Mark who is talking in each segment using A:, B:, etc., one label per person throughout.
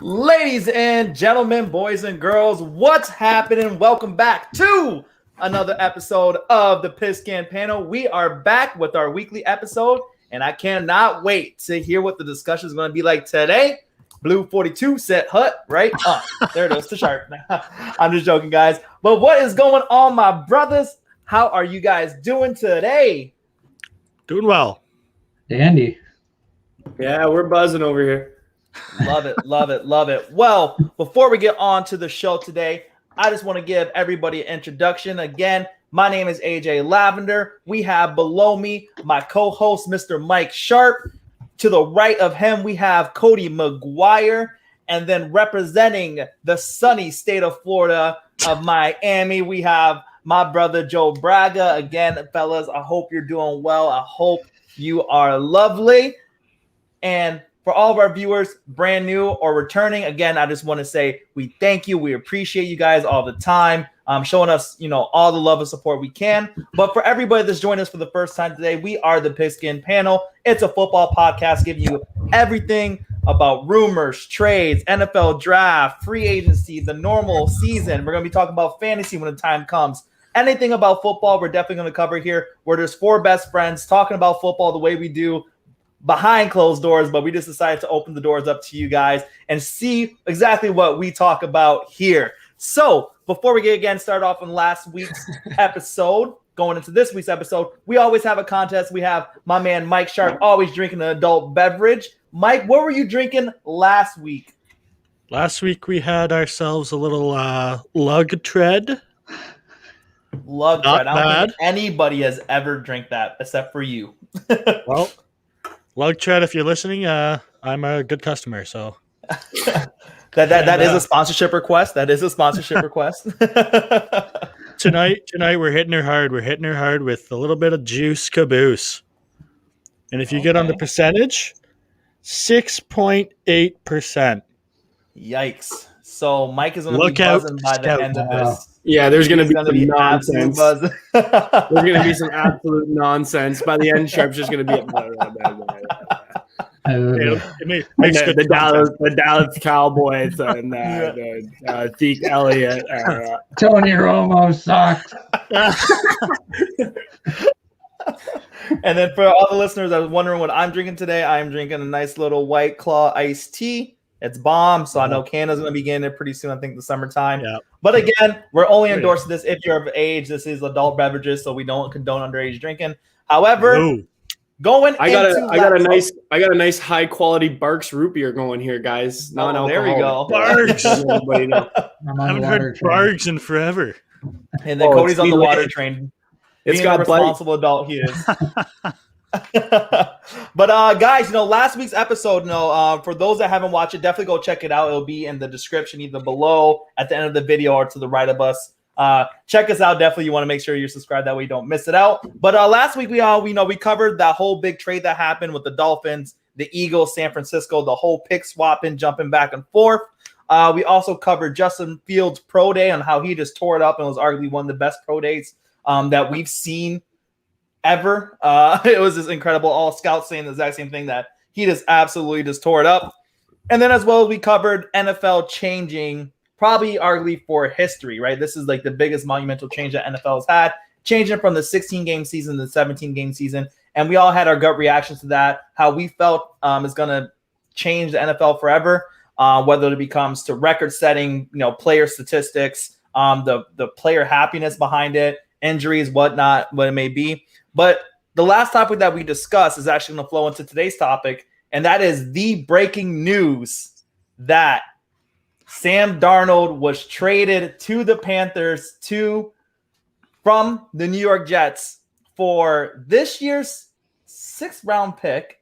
A: Ladies and gentlemen, boys and girls, what's happening? Welcome back to another episode of the Pigskin Panel. We are back with our weekly episode, and I cannot wait to hear what the discussion is going to be like today. Blue 42 set hut right up. There it is, to sharp. I'm just joking, guys. But what is going on, my brothers? How are you guys doing today?
B: Doing well.
C: Dandy.
D: Yeah, we're buzzing over here.
A: Love it, love it, love it. Well, before we get on to the show today, I just want to give everybody an introduction. Again, my name is AJ Lavender. We have below me my co-host, Mr. Mike Sharp. To the right of him, we have Cody McGuire. And then representing the sunny state of Florida of Miami, we have my brother, Joe Braga. Again, fellas, I hope you're doing well. I hope you are lovely. And for all of our viewers, brand new or returning, again, I just want to say we thank you. We appreciate you guys all the time, showing us, all the love and support we can. But for everybody that's joined us for the first time today, we are the Pigskin Panel. It's a football podcast giving you everything about rumors, trades, NFL draft, free agency, the normal season. We're going to be talking about fantasy when the time comes. Anything about football, we're definitely going to cover here. We're just four best friends talking about football the way we do behind closed doors, but we just decided to open the doors up to you guys and see exactly what we talk about here. So before we start off on last week's episode, going into this week's episode, we always have a contest. We have my man Mike Sharp always drinking an adult beverage. Mike, what were you drinking last week?
B: Last week we had ourselves a little lug tread.
A: Lug
B: Not
A: tread. I don't
B: bad.
A: think anybody has ever drank that except for you.
B: Well, lug tread, if you're listening, I'm a good customer, so
A: that is a sponsorship request. That is a sponsorship request.
B: tonight we're hitting her hard. We're hitting her hard with a little bit of juice caboose. And if you get on the percentage, 6.8%.
A: Yikes. So Mike is going to be
B: Look out,
A: buzzing by the end of this.
D: Yeah, there's going to
A: He's
D: be
A: gonna
D: some nonsense.
A: absolute
D: There's going to be some absolute nonsense. By the end, Sharp's just going to be
B: It makes good
D: the Dallas Cowboys and the Zeke Elliott.
C: Tony Romo sucks.
A: And then for all the listeners that was wondering what I'm drinking today, I am drinking a nice little White Claw iced tea. It's bomb, so I know Canada's going to be getting it pretty soon, I think the summertime.
B: Yeah.
A: But again, we're only endorsing this if you're of age. This is adult beverages, so we don't condone underage drinking. However,
D: I got a nice high quality Barks root beer going here, guys.
A: There we go.
B: Barks. I
C: I
B: haven't heard Barks in forever.
A: And then Cody's on the water train.
D: It's
A: Being
D: got
A: a responsible adult he is. But guys, last week's episode, for those that haven't watched it, definitely go check it out. It'll be in the description either below, at the end of the video, or to the right of us. Check us out. Definitely, you want to make sure you're subscribed, that way you don't miss it out. But last week we covered that whole big trade that happened with the Dolphins, the Eagles, San Francisco, the whole pick swapping, jumping back and forth. We also covered Justin Fields' pro day and how he just tore it up and was arguably one of the best pro days that we've seen ever. It was just incredible. All scouts saying the exact same thing, that he just absolutely just tore it up. And then as well, we covered NFL changing, probably arguably for history, right? This is like the biggest monumental change that NFL has had, changing from the 16-game season to the 17-game season. And we all had our gut reactions to that, how we felt is going to change the NFL forever, whether it becomes to record-setting, player statistics, the player happiness behind it, injuries, whatnot, what it may be. But the last topic that we discussed is actually going to flow into today's topic, and that is the breaking news that Sam Darnold was traded to the Panthers from the New York Jets for this year's 6th-round pick.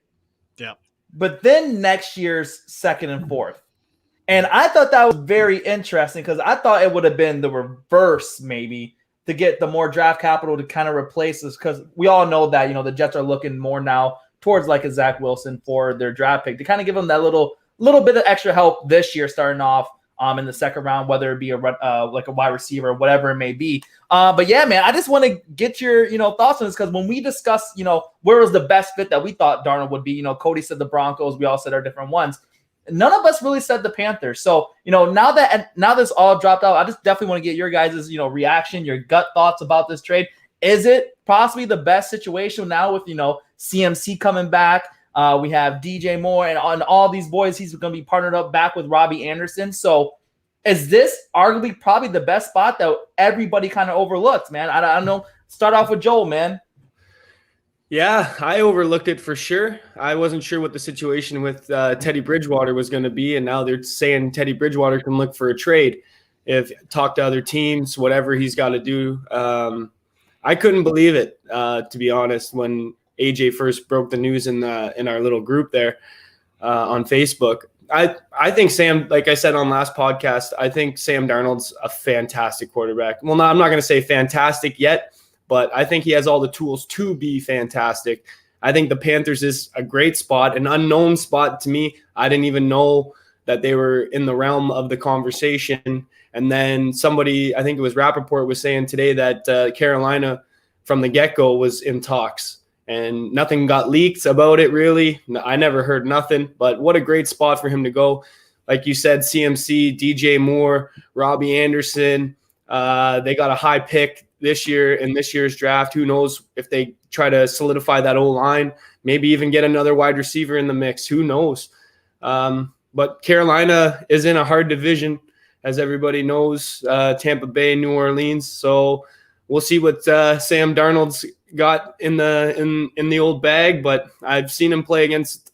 B: Yeah.
A: But then next year's 2nd and 4th. And I thought that was very interesting because I thought it would have been the reverse, maybe, to get the more draft capital to kind of replace this, because we all know that, the Jets are looking more now towards like a Zach Wilson for their draft pick to kind of give them that little bit of extra help this year starting off in the 2nd round, whether it be a like a wide receiver or whatever it may be. But yeah, man, I just want to get your thoughts on this, because when we discussed where was the best fit that we thought Darnold would be, Cody said the Broncos, we all said our different ones. none of us really said the Panthers. So, now this all dropped out, I just definitely want to get your guys' reaction, your gut thoughts about this trade. Is it possibly the best situation now with CMC coming back? We have DJ Moore and on all these boys. He's going to be partnered up back with Robbie Anderson. So is this arguably probably the best spot that everybody kind of overlooks, man? I don't know. Start off with Joel, man.
D: Yeah, I overlooked it for sure. I wasn't sure what the situation with Teddy Bridgewater was going to be, and now they're saying Teddy Bridgewater can look for a trade if talk to other teams, whatever he's got to do. I couldn't believe it, to be honest, when AJ first broke the news in our little group there on Facebook. I think Sam, like I said on last podcast, I think Sam Darnold's a fantastic quarterback. Well, no, I'm not going to say fantastic yet, but I think he has all the tools to be fantastic. I think the Panthers is a great spot, an unknown spot to me. I didn't even know that they were in the realm of the conversation. And then somebody, I think it was Rappaport, was saying today that Carolina from the get-go was in talks. And nothing got leaked about it, really. I never heard nothing, but what a great spot for him to go. Like you said, CMC, DJ Moore, Robbie Anderson. They got a high pick this year in this year's draft. Who knows if they try to solidify that O-line, maybe even get another wide receiver in the mix. Who knows? But Carolina is in a hard division, as everybody knows, Tampa Bay, New Orleans. So we'll see what Sam Darnold's got in the old bag, but I've seen him play against,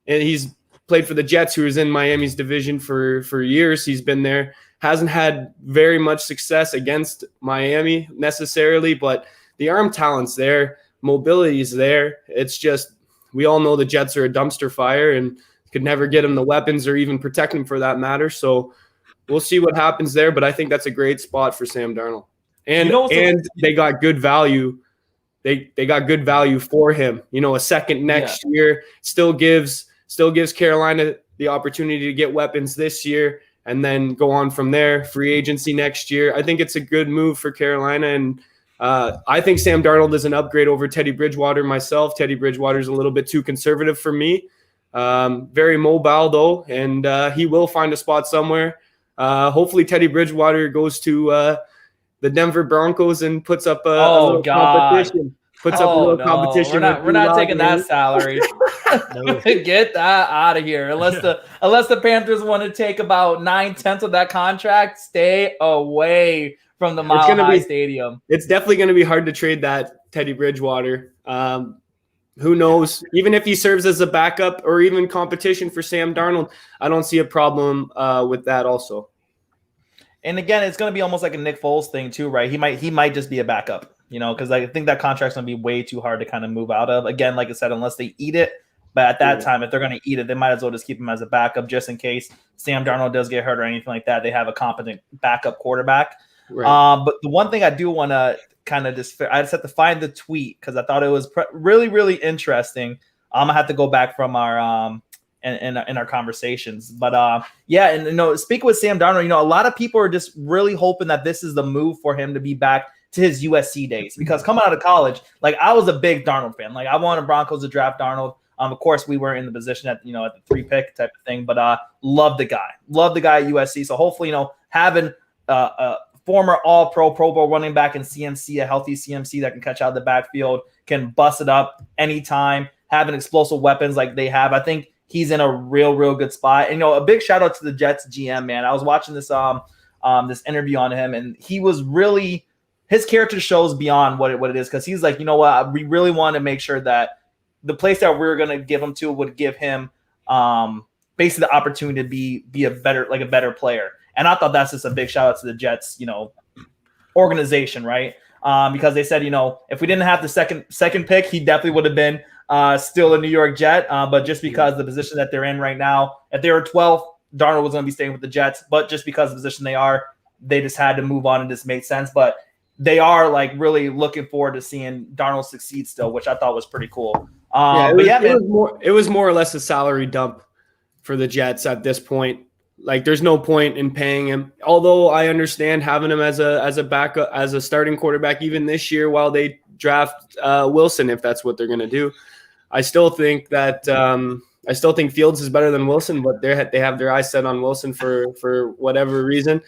D: and he's played for the Jets, who is in Miami's division for years. He's been there, hasn't had very much success against Miami necessarily, but the arm talent's there, mobility is there. It's just, we all know the Jets are a dumpster fire and could never get him the weapons or even protect him for that matter. So we'll see what happens there, but I think that's a great spot for Sam Darnold. And they got good value. They got good value for him. A second next year still gives Carolina the opportunity to get weapons this year and then go on from there. Free agency next year. I think it's a good move for Carolina, and I think Sam Darnold is an upgrade over Teddy Bridgewater myself. Teddy Bridgewater is a little bit too conservative for me. Very mobile though, and he will find a spot somewhere. Hopefully Teddy Bridgewater goes to the Denver Broncos and puts up a little competition. Competition.
A: We're not taking that salary. Get that out of here. Unless the Panthers want to take about 9/10 of that contract, stay away from the Mile High Stadium.
D: It's definitely going to be hard to trade that Teddy Bridgewater. Who knows? Even if he serves as a backup or even competition for Sam Darnold, I don't see a problem with that also.
A: And again, it's going to be almost like a Nick Foles thing too, right? He might just be a backup, because I think that contract's going to be way too hard to kind of move out of. Again, like I said, unless they eat it. But at that time, if they're going to eat it, they might as well just keep him as a backup just in case Sam Darnold does get hurt or anything like that. They have a competent backup quarterback. Right. But the one thing I do want to kind of I just have to find the tweet because I thought it was really, really interesting. I'm going to have to go back from our in our conversations. But and speaking with Sam Darnold, a lot of people are just really hoping that this is the move for him to be back to his USC days, because coming out of college, like I was a big Darnold fan. Like I wanted Broncos to draft Darnold. Of course, we were in the position at the 3 pick type of thing, but love the guy at USC. So hopefully, having a former All-Pro, Pro Bowl running back in CMC, a healthy CMC that can catch out of the backfield, can bust it up anytime, having explosive weapons like they have. I think he's in a real good spot. And a big shout out to the Jets GM, man. I was watching this this interview on him, and he was really, his character shows beyond what it is, because he's like, we really want to make sure that the place that we're going to give him to would give him basically the opportunity to be a better player. And I thought that's just a big shout out to the Jets, organization, right? Because they said, if we didn't have the second pick, he definitely would have been still a New York Jet. But just because the position that they're in right now, if they were 12th, Darnold was going to be staying with the Jets. But just because of the position they are, they just had to move on, and this made sense. But they are really looking forward to seeing Darnold succeed still, which I thought was pretty cool.
D: It was more or less a salary dump for the Jets at this point. Like, there's no point in paying him. Although I understand having him as a backup, as a starting quarterback, even this year while they draft Wilson, if that's what they're going to do. I still think that I still think Fields is better than Wilson, but they have their eyes set on Wilson for whatever reason.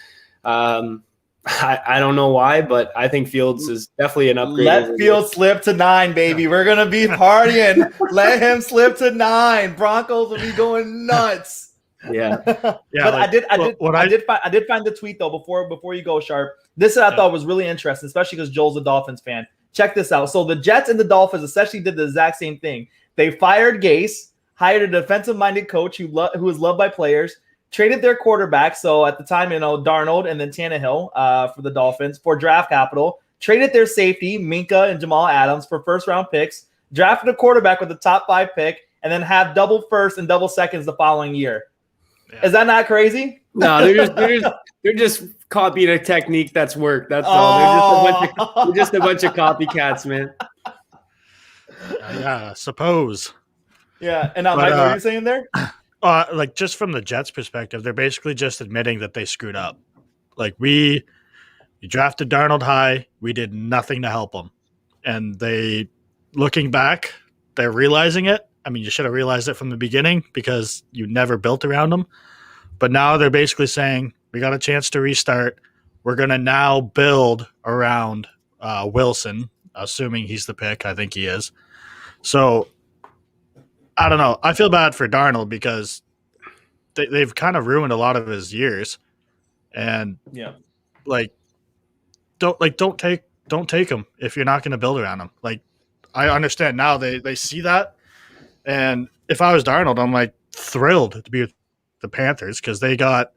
D: I don't know why, but I think Fields is definitely an upgrade.
A: Let Fields slip to 9, baby. We're gonna be partying. Let him slip to 9. Broncos will be going nuts.
D: Yeah.
A: But
B: like,
A: I did find the tweet though before you go, Sharp. This I thought was really interesting, especially because Joel's a Dolphins fan. Check this out. So the Jets and the Dolphins essentially did the exact same thing. They fired Gase, hired a defensive-minded coach who is loved by players, traded their quarterback. So at the time, Darnold and then Tannehill for the Dolphins for draft capital, traded their safety, Minka and Jamal Adams, for first-round picks, drafted a quarterback with the top 5 pick, and then have double first and double seconds the following year. Yeah. Is that not crazy?
D: No, they're just copying a technique that's worked. That's all. They're just a bunch of copycats, man.
B: Yeah, suppose.
A: Yeah, and now Mike, what are you saying there?
B: Like just from the Jets' perspective, they're basically just admitting that they screwed up. Like we drafted Darnold high, we did nothing to help him, and looking back, they're realizing it. I mean, you should have realized it from the beginning because you never built around him. But now they're basically saying, we got a chance to restart. We're going to now build around Wilson, assuming he's the pick. I think he is. So, I don't know. I feel bad for Darnold because they've kind of ruined a lot of his years. And, don't take him if you're not going to build around him. Like, I understand now they see that. And if I was Darnold, I'm like thrilled to be with the Panthers because they got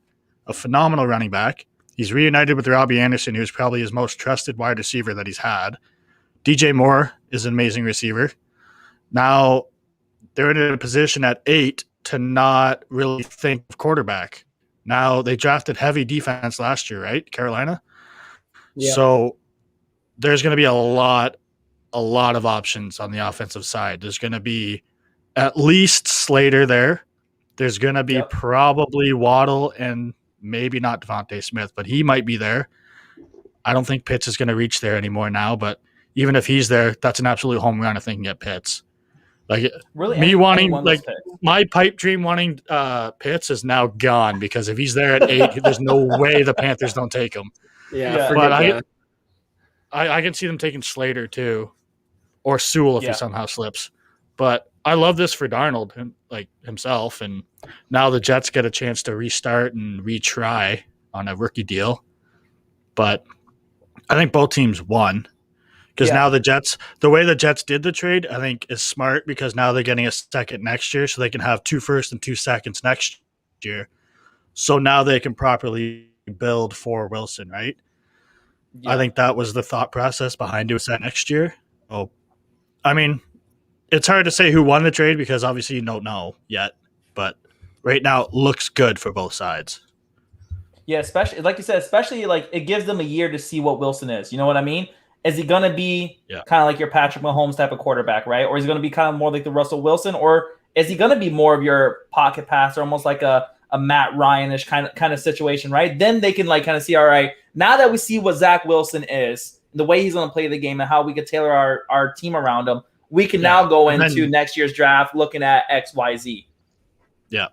B: a phenomenal running back. He's reunited with Robbie Anderson, who's probably his most trusted wide receiver that he's had. DJ Moore is an amazing receiver. Now they're in a position at 8 to not really think of quarterback. Now they drafted heavy defense last year, right? Carolina. Yeah. So there's going to be a lot of options on the offensive side. There's going to be at least Slater there. There's going to be probably Waddle and maybe not Devontae Smith, but he might be there. I don't think Pitts is going to reach there anymore now, but even if he's there, that's an absolute home run if they can get Pitts. Like really, me wanting, like my pipe dream wanting Pitts is now gone because if he's there at 8, there's no way the Panthers don't take him.
D: Yeah,
B: but I can see them taking Slater too, or Sewell if he somehow slips. But I love this for Darnold, himself, and now the Jets get a chance to restart and retry on a rookie deal. But I think both teams won because now the way the Jets did the trade, I think is smart because now they're getting a second next year, so they can have 2 firsts and 2 seconds next year. So now they can properly build for Wilson, right? Yeah. I think that was the thought process behind doing that next year. Oh, I mean, it's hard to say who won the trade because obviously you don't know yet. But right now it looks good for both sides.
A: Yeah, especially like you said, it gives them a year to see what Wilson is. You know what I mean? Is he going to be kind of like your Patrick Mahomes type of quarterback, right? Or is he going to be kind of more like the Russell Wilson? Or is he going to be more of your pocket passer, almost like a Matt Ryan-ish kind of situation, right? Then they can kind of see, all right, now that we see what Zach Wilson is, the way he's going to play the game and how we could tailor our team around him, we can now go into next year's draft looking at X, Y, Z.
B: Yeah.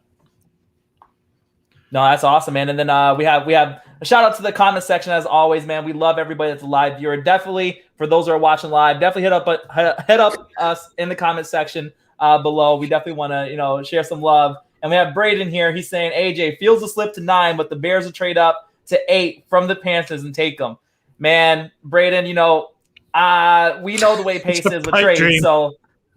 A: No, that's awesome, man. And then we have a shout out to the comment section as always, man. We love everybody that's a live viewer. Definitely for those who are watching live, definitely hit up us in the comment section below. We definitely want to share some love. And we have Braden here. He's saying AJ feels a slip to 9, but the Bears will trade up to 8 from the Panthers and take them. Man, Braden, we know the way pace is with trades. So,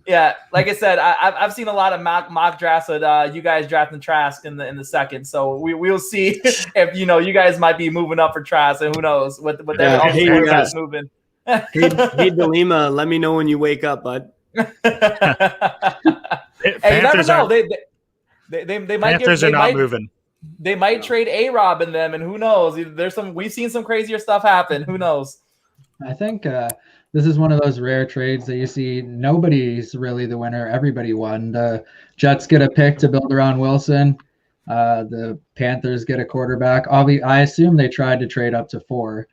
A: yeah, like I said, I've seen a lot of mock drafts with you guys drafting Trask in the second. So we'll see if you guys might be moving up for Trask, and who knows what that moving.
D: Hey, Delima, let me know when you wake up, bud.
A: Hey, you never know. They might
B: Panthers are not moving.
A: They might trade A-Rob in them, and who knows? We've seen some crazier stuff happen. Who knows?
C: I think this is one of those rare trades that you see nobody's really the winner. Everybody won. The Jets get a pick to build around Wilson. The Panthers get a quarterback. I assume they tried to trade up to 4,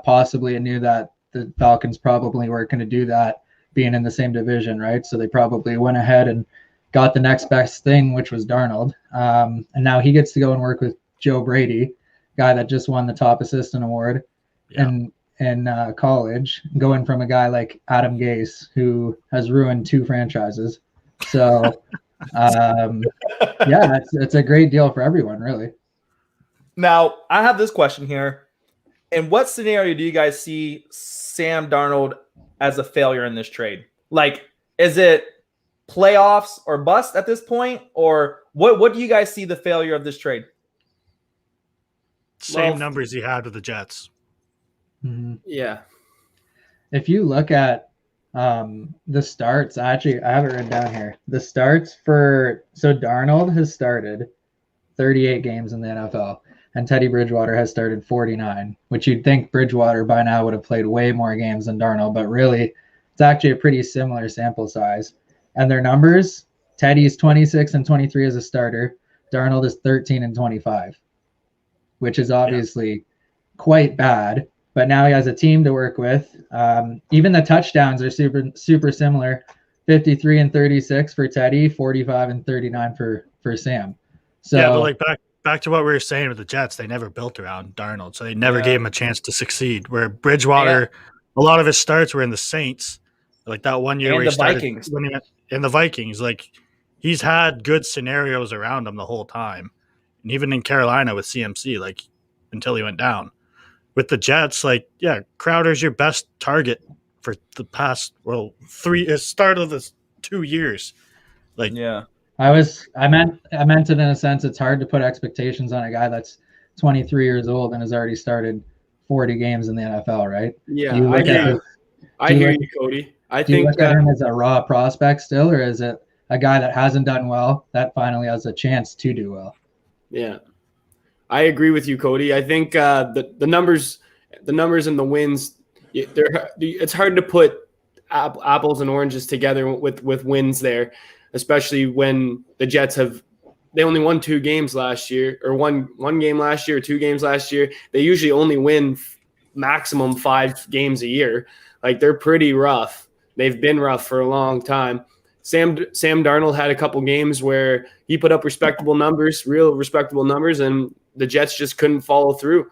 C: possibly, and knew that the Falcons probably weren't going to do that, being in the same division, right? So they probably went ahead and got the next best thing, which was Darnold. And now he gets to go and work with Joe Brady, guy that just won the top assistant award in college, going from a guy like Adam Gase, who has ruined 2 franchises. So, yeah, it's a great deal for everyone, really.
A: Now, I have this question here. In what scenario do you guys see Sam Darnold as a failure in this trade? Like, is it playoffs or bust at this point? Or what do you guys see the failure of this trade?
B: Same numbers he had with the Jets.
C: Mm-hmm.
D: Yeah.
C: If you look at the starts, I have it written down here. The starts so Darnold has started 38 games in the NFL, and Teddy Bridgewater has started 49, which you'd think Bridgewater by now would have played way more games than Darnold, but really it's actually a pretty similar sample size. And their numbers, Teddy's 26 and 23 as a starter. Darnold is 13 and 25, which is obviously quite bad. But now he has a team to work with. Even the touchdowns are super similar. 53 and 36 for Teddy, 45 and 39 for Sam. So
B: yeah, but like back to what we were saying with the Jets, they never built around Darnold, so they never gave him a chance to succeed. Where Bridgewater, a lot of his starts were in the Saints, like that one year
A: and
B: where he started
A: Vikings.
B: winning in the Vikings. Like he's had good scenarios around him the whole time, and even in Carolina with CMC, like until he went down. With the Jets, Crowder's your best target for the past start of the 2 years. Like,
C: yeah, I meant it in a sense. It's hard to put expectations on a guy that's 23 years old and has already started 40 games in the NFL, right?
D: Yeah, I hear you, Cody. Do you
C: look at him as a raw prospect still, or is it a guy that hasn't done well that finally has a chance to do well?
D: Yeah. I agree with you, Cody. I think the numbers and the wins, it's hard to put apples and oranges together with wins there, especially when the Jets they only won 2 games last year, or one game last year, or 2 games last year. They usually only win maximum 5 games a year. Like, they're pretty rough. They've been rough for a long time. Sam Darnold had a couple games where he put up real respectable numbers, and the Jets just couldn't follow through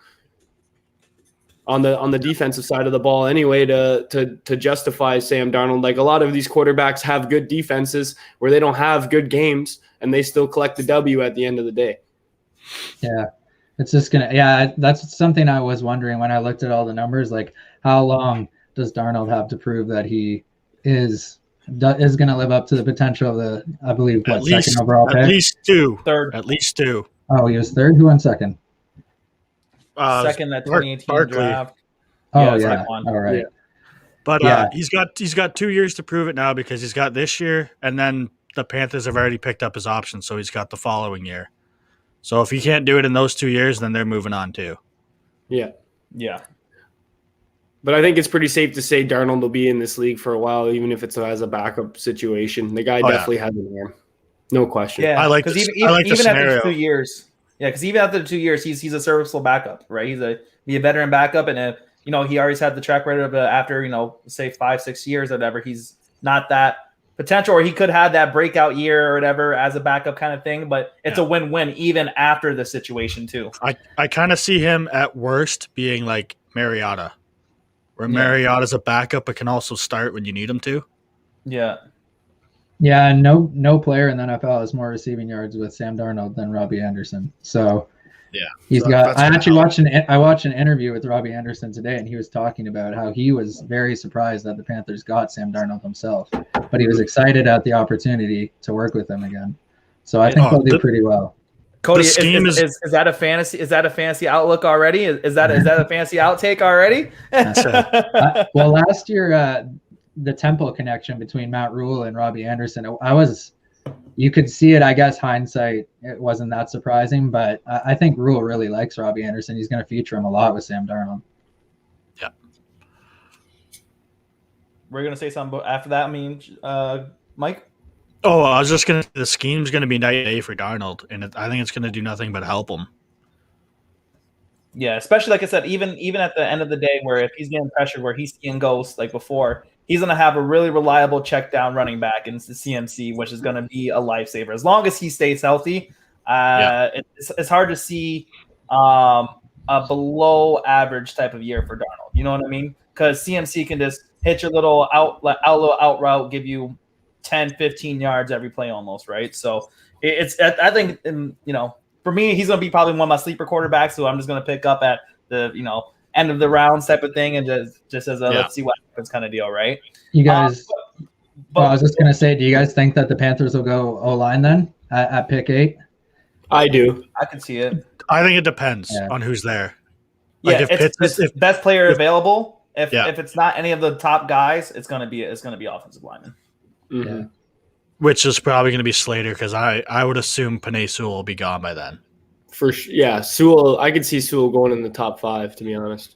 D: on the defensive side of the ball anyway to justify Sam Darnold. Like, a lot of these quarterbacks have good defenses where they don't have good games, and they still collect the W at the end of the day.
C: Yeah, it's just that's something I was wondering when I looked at all the numbers. Like, how long does Darnold have to prove that he is going to live up to the potential of the, I believe, second overall pick?
B: At least 2.
A: Third.
B: At least 2.
C: Oh, he was third? Who went second?
A: Second, that 2018 draft.
C: Oh, yeah. All right.
B: Yeah. But he's got 2 years to prove it now, because he's got this year, and then the Panthers have already picked up his option, so he's got the following year. So if he can't do it in those 2 years, then they're moving on too.
D: Yeah.
A: Yeah.
D: But I think it's pretty safe to say Darnold will be in this league for a while, even if it's as a backup situation. The guy definitely has an arm. No question.
A: Yeah,
B: I like this.
A: Even after the 2 years. Yeah, because even after the 2 years, he's a serviceable backup, right? He's a veteran backup, and he already had the track record of after say 5-6 years or whatever. He's not that potential, or he could have that breakout year or whatever as a backup kind of thing. But it's a win-win even after the situation too.
B: I kind of see him at worst being like Mariota, where Mariota's a backup but can also start when you need him to.
A: Yeah.
C: Yeah, no player in the NFL has more receiving yards with Sam Darnold than Robbie Anderson. So he's got. I watched an interview with Robbie Anderson today, and he was talking about how he was very surprised that the Panthers got Sam Darnold himself, but he was excited at the opportunity to work with him again. So I think he'll do pretty well.
A: Cody, is that a fantasy? Is that a fancy outlook already? Is that a fancy outtake already?
C: Well, last year. The Temple connection between Matt Rule and Robbie Anderson, you could see it. I guess hindsight, it wasn't that surprising, but I think Rule really likes Robbie Anderson. He's going to feature him a lot with Sam Darnold.
B: Yeah.
A: We're going to say something after that. I mean, Mike?
B: Oh, I was just going to, the scheme's going to be night and day for Darnold, and I think it's going to do nothing but help him.
A: Yeah, especially like I said, even at the end of the day, where if he's getting pressured, where he's seeing ghosts like before, he's going to have a really reliable check down running back in the CMC, which is going to be a lifesaver as long as he stays healthy. It's hard to see a below average type of year for Darnold. You know what I mean? Because CMC can just hit your little out route, give you 10, 15 yards every play almost, right? So I think, for me, he's going to be probably one of my sleeper quarterbacks, who I'm just going to pick up at the, end of the rounds type of thing, and just as a let's see what happens kind of deal, right?
C: You guys, I was just going to say, do you guys think that the Panthers will go O-line then at pick 8?
D: I do.
A: I can see it.
B: I think it depends on who's there.
A: Like if best player available. If it's not any of the top guys, it's gonna be offensive lineman.
D: Mm-hmm.
C: Yeah.
B: Which is probably going to be Slater, because I would assume Penei Sewell will be gone by then.
D: Sewell. I could see Sewell going in the top 5, to be honest.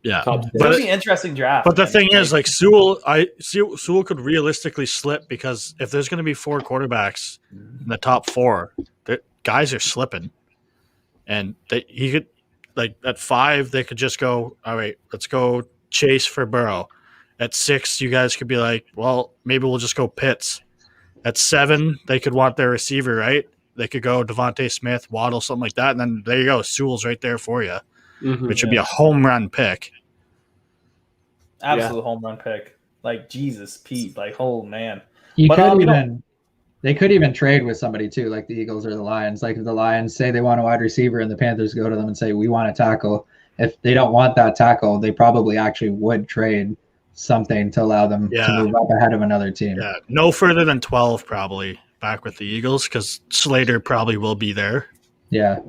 B: Yeah,
A: it's gonna be an interesting draft.
B: But the thing is, like Sewell could realistically slip, because if there's going to be 4 quarterbacks in the top 4, guys are slipping, and he could, like, at 5 they could just go, all right, let's go Chase for Burrow. At 6, you guys could be like, well, maybe we'll just go Pitts. At 7, they could want their receiver, right? They could go Devontae Smith, Waddle, something like that, and then there you go, Sewell's right there for you, which would be a home run pick.
A: Absolute home run pick. Like, Jesus, Pete. Like, oh, man.
C: They could even trade with somebody, too, like the Eagles or the Lions. Like, if the Lions say they want a wide receiver and the Panthers go to them and say, we want a tackle, if they don't want that tackle, they probably actually would trade something to allow them to move up ahead of another team.
B: Yeah, no further than 12 probably back with the Eagles, because Slater probably will be there.
C: Yeah.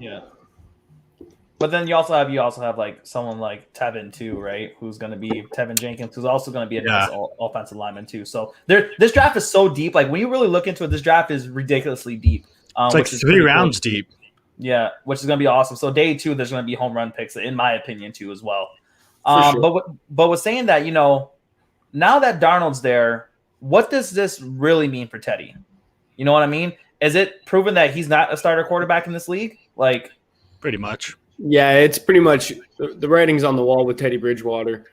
A: But then you also have like someone like Tevin too, right? Who's going to be Tevin Jenkins, who's also going to be a nice offensive lineman too. So this draft is so deep. Like, when you really look into it, this draft is ridiculously deep.
B: It's like 3 rounds deep.
A: Yeah, which is going to be awesome. So day 2, there's going to be home run picks, in my opinion, too, as well.
D: Sure.
A: But with saying that, now that Darnold's there, what does this really mean for Teddy? You know what I mean? Is it proven that he's not a starter quarterback in this league? Like,
B: pretty much.
D: Yeah, it's pretty much the writing's on the wall with Teddy Bridgewater.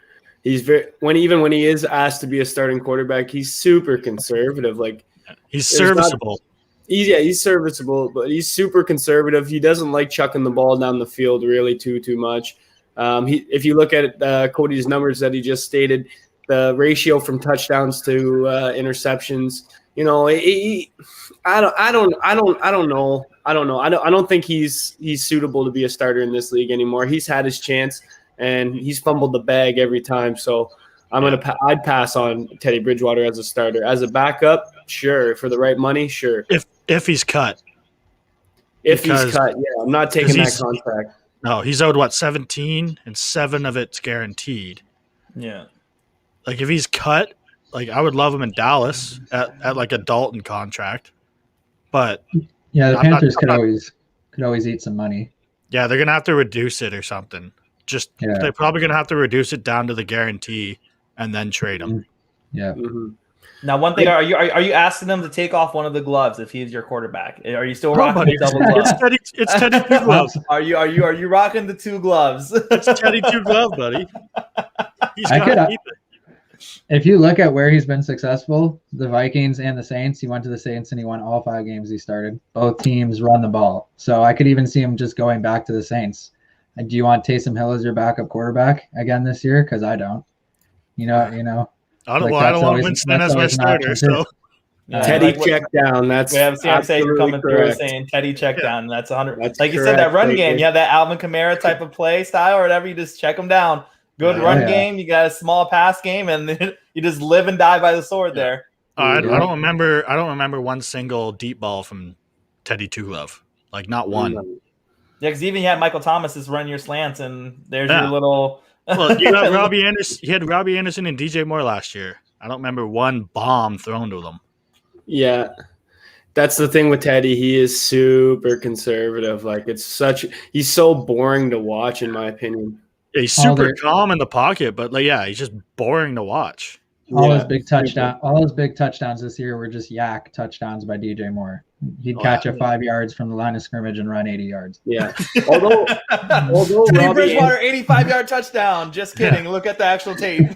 D: He's when he is asked to be a starting quarterback, he's super conservative. Like,
B: he's serviceable.
D: He's serviceable, but he's super conservative. He doesn't like chucking the ball down the field really too much. If you look at Cody's numbers that he just stated, the ratio from touchdowns to interceptions, I don't know. I don't think he's suitable to be a starter in this league anymore. He's had his chance and he's fumbled the bag every time. So I'd pass on Teddy Bridgewater as a starter. As a backup, sure. For the right money, sure.
B: If he's cut.
D: He's cut, I'm not taking that contract.
B: No, he's owed 17, and 7 of it's guaranteed.
A: Yeah.
B: Like, if he's cut, like, I would love him in Dallas at like a Dalton contract. But
C: the Panthers could always eat some money.
B: Yeah, they're gonna have to reduce it or something. They're probably gonna have to reduce it down to the guarantee and then trade him.
C: Yeah.
D: Mm-hmm.
A: Now, one thing, are you asking them to take off one of the gloves if he's your quarterback? Are you still rocking the double gloves?
B: It's Teddy 2 gloves.
A: Are you rocking the 2 gloves?
B: It's Teddy 2 glove, buddy. He's got to keep it.
C: If you look at where he's been successful, the Vikings and the Saints, he went to the Saints and he won all 5 games he started. Both teams run the ball. So I could even see him just going back to the Saints. And do you want Taysom Hill as your backup quarterback again this year? Because I don't. I don't
B: want Winston as my starter. So
D: Teddy check down. That's
A: we have CMC coming through saying Teddy check down. That's 100. Like you said, that run game. You have that Alvin Kamara type of play style or whatever. You just check them down. Good run game. You got a small pass game, and you just live and die by the sword there.
B: I don't remember one single deep ball from Teddy 2 glove. Like, not one.
A: Yeah, because even you had Michael Thomas just run your slants, and there's your little.
B: Well, you had Robbie Anderson. He had Robbie Anderson and DJ Moore last year. I don't remember one bomb thrown to them.
D: Yeah, that's the thing with Teddy. He is super conservative. Like, he's so boring to watch, in my opinion.
B: Yeah, he's super calm in the pocket, but he's just boring to watch.
C: All his big touchdowns this year were just yak touchdowns by DJ Moore. He'd catch a 5 yards from the line of scrimmage and run 80 yards.
D: Yeah. Although
A: Teddy Bridgewater 85-yard touchdown. Just kidding. Look at the actual tape.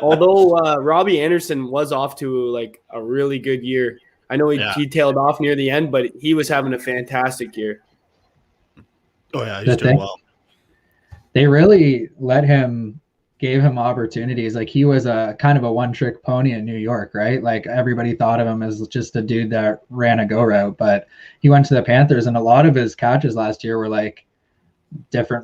D: Although Robbie Anderson was off to like a really good year. I know he tailed off near the end, but he was having a fantastic year.
B: Oh yeah, he's doing well.
C: They really gave him opportunities. Like he was a kind of a one-trick pony in New York, right? Like everybody thought of him as just a dude that ran a go route, but he went to the Panthers, and a lot of his catches last year were like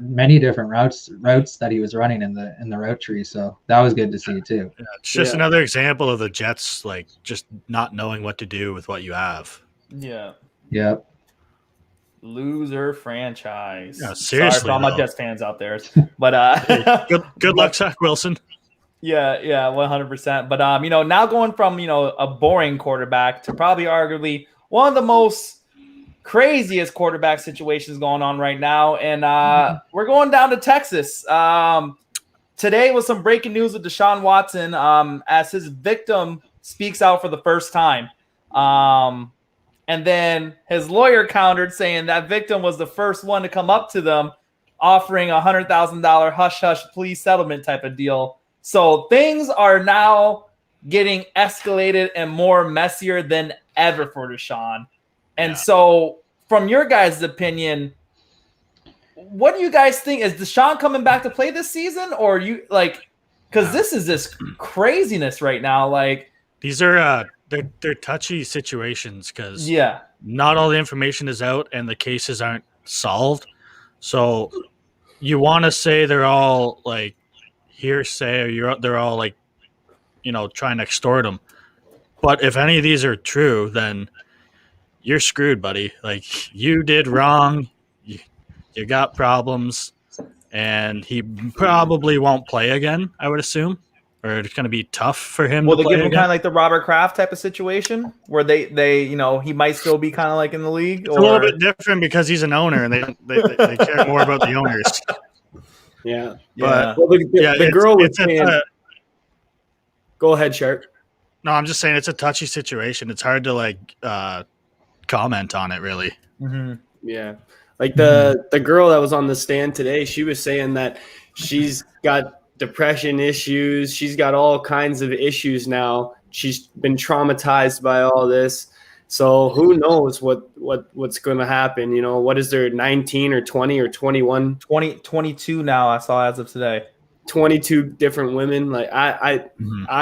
C: many different routes that he was running in the route tree. So that was good to see too.
B: Yeah, it's just another example of the Jets like just not knowing what to do with what you have.
A: Yeah.
C: Yep.
A: Loser franchise.
B: Yeah, seriously.
A: Sorry for all my Jets fans out there, but
B: hey, good luck, Zach Wilson.
A: Yeah, 100%. But now going from a boring quarterback to probably arguably one of the most craziest quarterback situations going on right now, and we're going down to Texas. Today was some breaking news with Deshaun Watson as his victim speaks out for the first time. And then his lawyer countered saying that victim was the first one to come up to them offering a $100,000 hush-hush plea settlement type of deal. So things are now getting escalated and more messier than ever for Deshaun. And so from your guys' opinion, what do you guys think? Is Deshaun coming back to play this season? Or you like, because this is this craziness right now. Like
B: these are they're touchy situations because not all the information is out and the cases aren't solved. So you want to say they're all like hearsay or they're all like, trying to extort them. But if any of these are true, then you're screwed, buddy. Like you did wrong. You got problems and he probably won't play again, I would assume. Or it's going to be tough for him.
A: Will they give him kind of like the Robert Kraft type of situation where they he might still be kind of like in the league?
B: It's a little bit different because he's an owner and they care more about the owners.
D: Yeah.
B: But
D: well, the girl was saying, go ahead, Sharp.
B: No, I'm just saying it's a touchy situation. It's hard to like comment on it really.
A: Mm-hmm.
D: Yeah. Like the girl that was on the stand today, she was saying that she's got depression issues. She's got all kinds of issues now. She's been traumatized by all this. So who knows what's going to happen? What is there, 19 or 20 or 21?
A: 22 now, I saw as of today.
D: 22 different women. Like I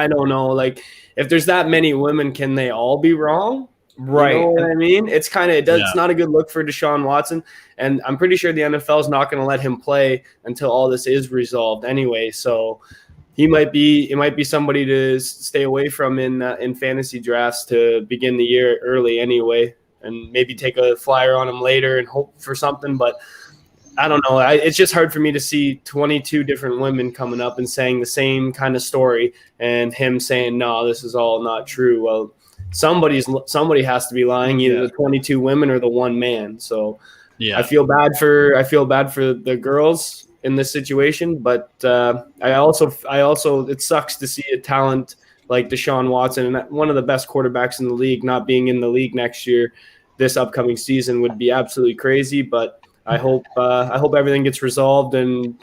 D: don't know. Like if there's that many women, can they all be wrong?
A: Right.
D: You know what I mean? It's it's not a good look for Deshaun Watson. And I'm pretty sure the NFL is not going to let him play until all this is resolved anyway. So it might be somebody to stay away from in fantasy drafts to begin the year early anyway, and maybe take a flyer on him later and hope for something. But I don't know. It's just hard for me to see 22 different women coming up and saying the same kind of story and him saying, no, this is all not true. Well, somebody has to be lying, either the 22 women or the one man. So I feel bad for the girls in this situation, but I also it sucks to see a talent like Deshaun Watson, and one of the best quarterbacks in the league, not being in the league next year. This upcoming season would be absolutely crazy, but I hope everything gets resolved, and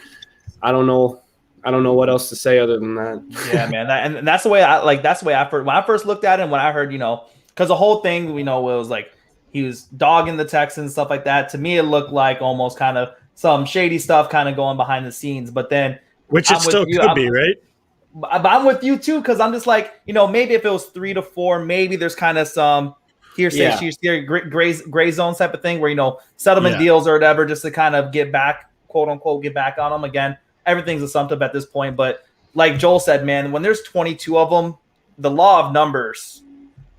D: I don't know what else to say other than that.
A: Yeah, man. And that's the way when I first looked at him, when I heard, because the whole thing was like he was dogging the Texans, stuff like that. To me, it looked like almost kind of some shady stuff kind of going behind the scenes. But then,
B: which it still could be, right?
A: But I'm with you too, because I'm just like, maybe if it was 3 to 4, maybe there's kind of some hearsay, gray zone type of thing where settlement deals or whatever, just to kind of get back, quote unquote, get back on them again. Everything's assumptive at this point, but like Joel said, man, when there's 22 of them, the law of numbers,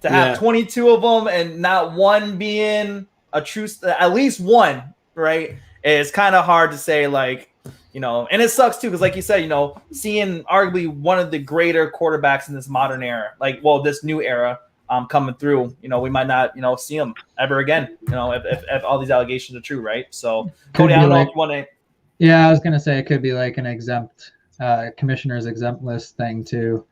A: to have 22 of them and not one being a true, at least one, right? It's kind of hard to say, like, and it sucks too, because like you said, seeing arguably one of the greater quarterbacks in this modern era, this new era, coming through, we might not, see him ever again, if all these allegations are true, right? So, Cody, I don't know if you want to.
C: Yeah, I was going to say it could be like an exempt commissioner's exempt list thing too,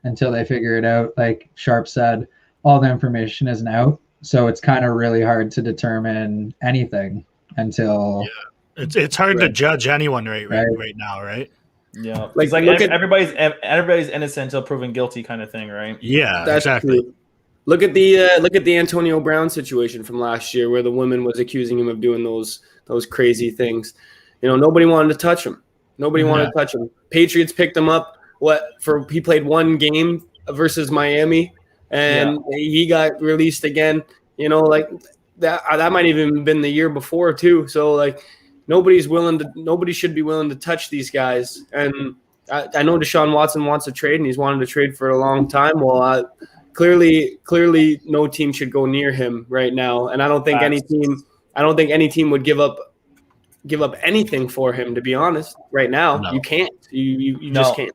C: until they figure it out. Like Sharp said, all the information isn't out. So it's kind of really hard to determine anything until
B: It's hard to judge anyone right now, right?
A: Yeah,
D: Like,
A: it's like
D: look at-
A: everybody's innocent until proven guilty, kind of thing, right?
B: Yeah,
D: That's
B: exactly.
D: true. Look at the Antonio Brown situation from last year, where the woman was accusing him of doing those crazy things. Nobody wanted to touch him. Nobody wanted to touch him. Patriots picked him up. He played one game versus Miami, and he got released again. Like that might even have been the year before too. So like nobody should be willing to touch these guys. And I know Deshaun Watson wants to trade, and he's wanted to trade for a long time. Well, clearly no team should go near him right now. And I don't think any team would give up anything for him, to be honest. Right now, you can't. You just can't.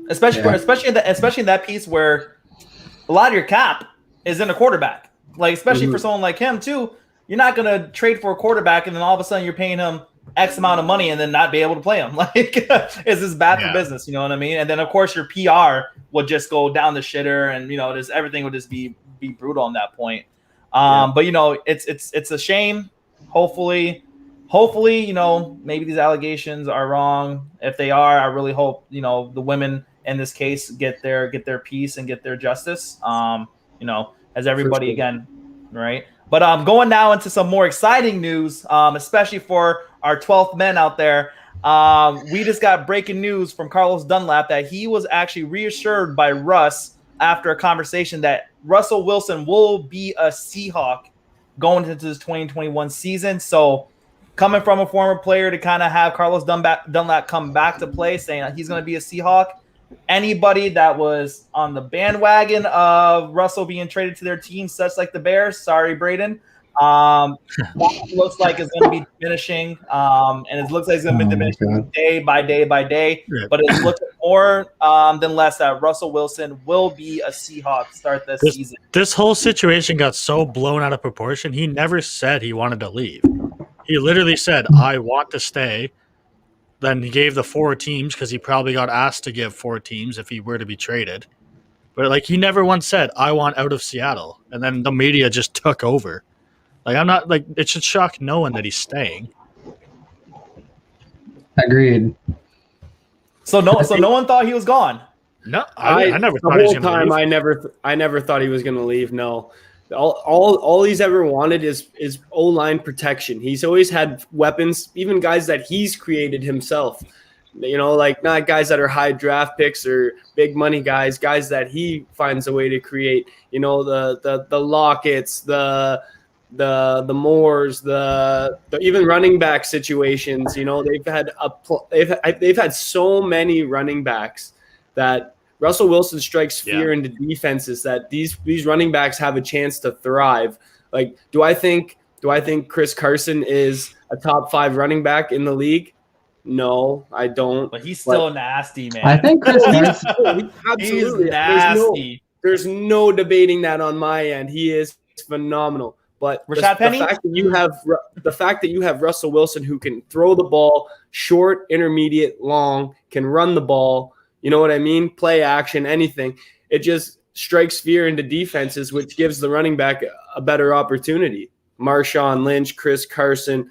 A: Especially in that piece where a lot of your cap is in a quarterback. Like especially for someone like him too, you're not gonna trade for a quarterback and then all of a sudden you're paying him X amount of money and then not be able to play him. Like it's just bad for business, you know what I mean? And then of course your PR would just go down the shitter, and just everything would just be brutal on that point. But it's a shame. Hopefully, maybe these allegations are wrong. If they are, I really hope, the women in this case get their peace and get their justice. As everybody again, right? But going now into some more exciting news, especially for our 12th men out there. We just got breaking news from Carlos Dunlap that he was actually reassured by Russ after a conversation that Russell Wilson will be a Seahawk going into this 2021 season. So coming from a former player to kind of have Carlos Dunlap come back to play, saying that he's going to be a Seahawk. Anybody that was on the bandwagon of Russell being traded to their team, such like the Bears, sorry, Braden, looks like it's going to be diminishing, and it looks like it's going to be diminishing day by day by day. Yeah. But it's looking more than less that Russell Wilson will be a Seahawk start this season.
B: This whole situation got so blown out of proportion. He never said he wanted to leave. He literally said, "I want to stay." Then he gave the 4 teams because he probably got asked to give 4 teams if he were to be traded. But like he never once said, "I want out of Seattle." And then the media just took over. Like I'm not like it should shock no one that he's staying.
C: Agreed.
A: So no one thought he was gone.
B: No, I never thought he was going to leave.
D: I never thought he was going to leave. No. All he's ever wanted is O-line protection. He's always had weapons, even guys that he's created himself. Like not guys that are high draft picks or big money guys that he finds a way to create. The Lockett's, the Moores, the even running back situations. They've had so many running backs that Russell Wilson strikes fear into defenses that these running backs have a chance to thrive. Like, do I think Chris Carson is a top 5 running back in the league? No, I don't.
A: But he's still nasty, man.
C: I think Chris Carson,
D: absolutely
A: he's nasty.
D: There's no debating that on my end. He is phenomenal. But the fact that you have Russell Wilson who can throw the ball short, intermediate, long, can run the ball. You know what I mean? Play action, anything. It just strikes fear into defenses, which gives the running back a better opportunity. Marshawn Lynch, Chris Carson,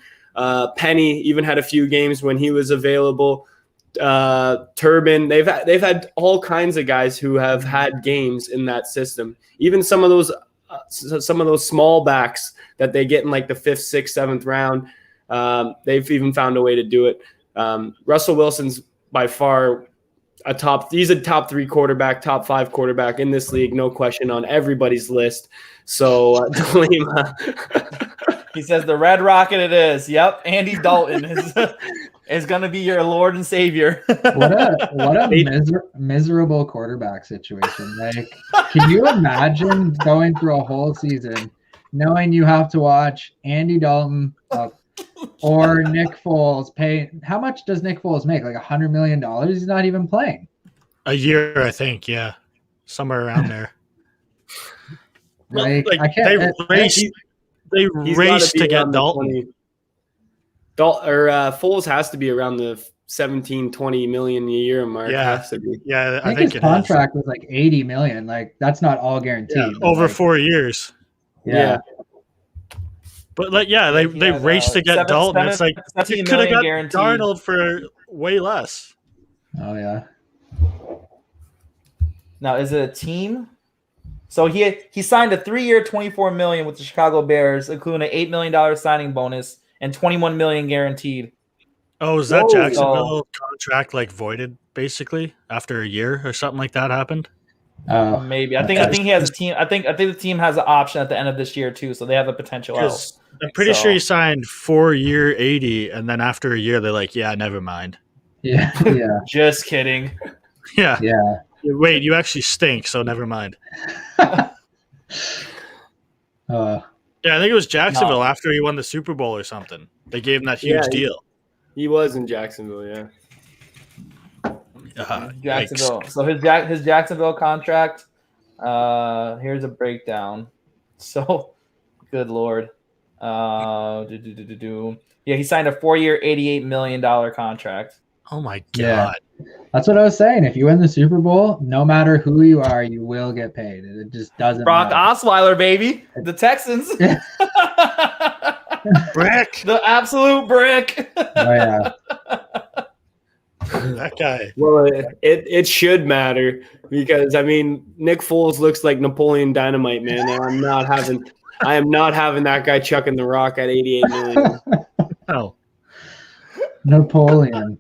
D: Penny even had a few games when he was available. Turbin, they've had all kinds of guys who have had games in that system. Even some of those small backs that they get in like the 5th, 6th, 7th round, they've even found a way to do it. Russell Wilson's by far he's a top 3 quarterback, top 5 quarterback in this league, no question, on everybody's list. So
A: he says the Red Rocket it is. Yep, Andy Dalton is going to be your Lord and Savior.
C: What a miserable quarterback situation. Like, can you imagine going through a whole season knowing you have to watch Andy Dalton or Nick Foles pay? How much does Nick Foles make? Like $100 million? He's not even playing.
B: A year, I think. Yeah, somewhere around there.
C: I can't.
B: They raced to get Dalton.
D: Foles has to be around the 17-20 million a year mark.
B: Yeah,
D: has to be.
B: Yeah,
C: I think his contract was like $80 million. Like that's not all guaranteed.
B: Yeah, over 4 years.
C: Yeah.
B: But like, yeah, they
A: had,
B: raced to get Dalton. It's like you
A: 17
B: could have
A: million
B: got
A: guaranteed.
B: Darnold for way less.
C: Oh yeah.
A: Now, is it a team? So he signed a 3-year, $24 million with the Chicago Bears, including an $8 million signing bonus and $21 million guaranteed.
B: Oh, is that
D: Whoa.
B: Jacksonville contract like voided basically after a year or something like that happened?
C: Oh,
A: Maybe. I think he has a team. I think the team has an option at the end of this year too, so they have a potential out.
B: Because I'm pretty sure he signed 4-year 80, and then after a year they're like, yeah, never mind.
C: yeah, yeah,
A: Just kidding.
B: Yeah.
C: yeah.
B: Wait, you actually stink, so never mind.
C: Uh,
B: Yeah, I think it was Jacksonville after he won the Super Bowl or something. They gave him that huge deal.
D: He was in Jacksonville, yeah.
A: Jacksonville. So his Jacksonville contract. Here's a breakdown. So, good lord. Yeah, he signed a 4-year, $88 million contract.
B: Oh my god.
C: Yeah. That's what I was saying. If you win the Super Bowl, no matter who you are, you will get paid. It just doesn't
A: Brock
C: matter.
A: Osweiler, baby. The Texans.
B: Brick.
A: The absolute brick.
C: Oh yeah.
B: That guy.
D: Well, it should matter because I mean Nick Foles looks like Napoleon Dynamite, man. And I am not having that guy chucking the rock at 88 million.
B: Oh.
C: Napoleon.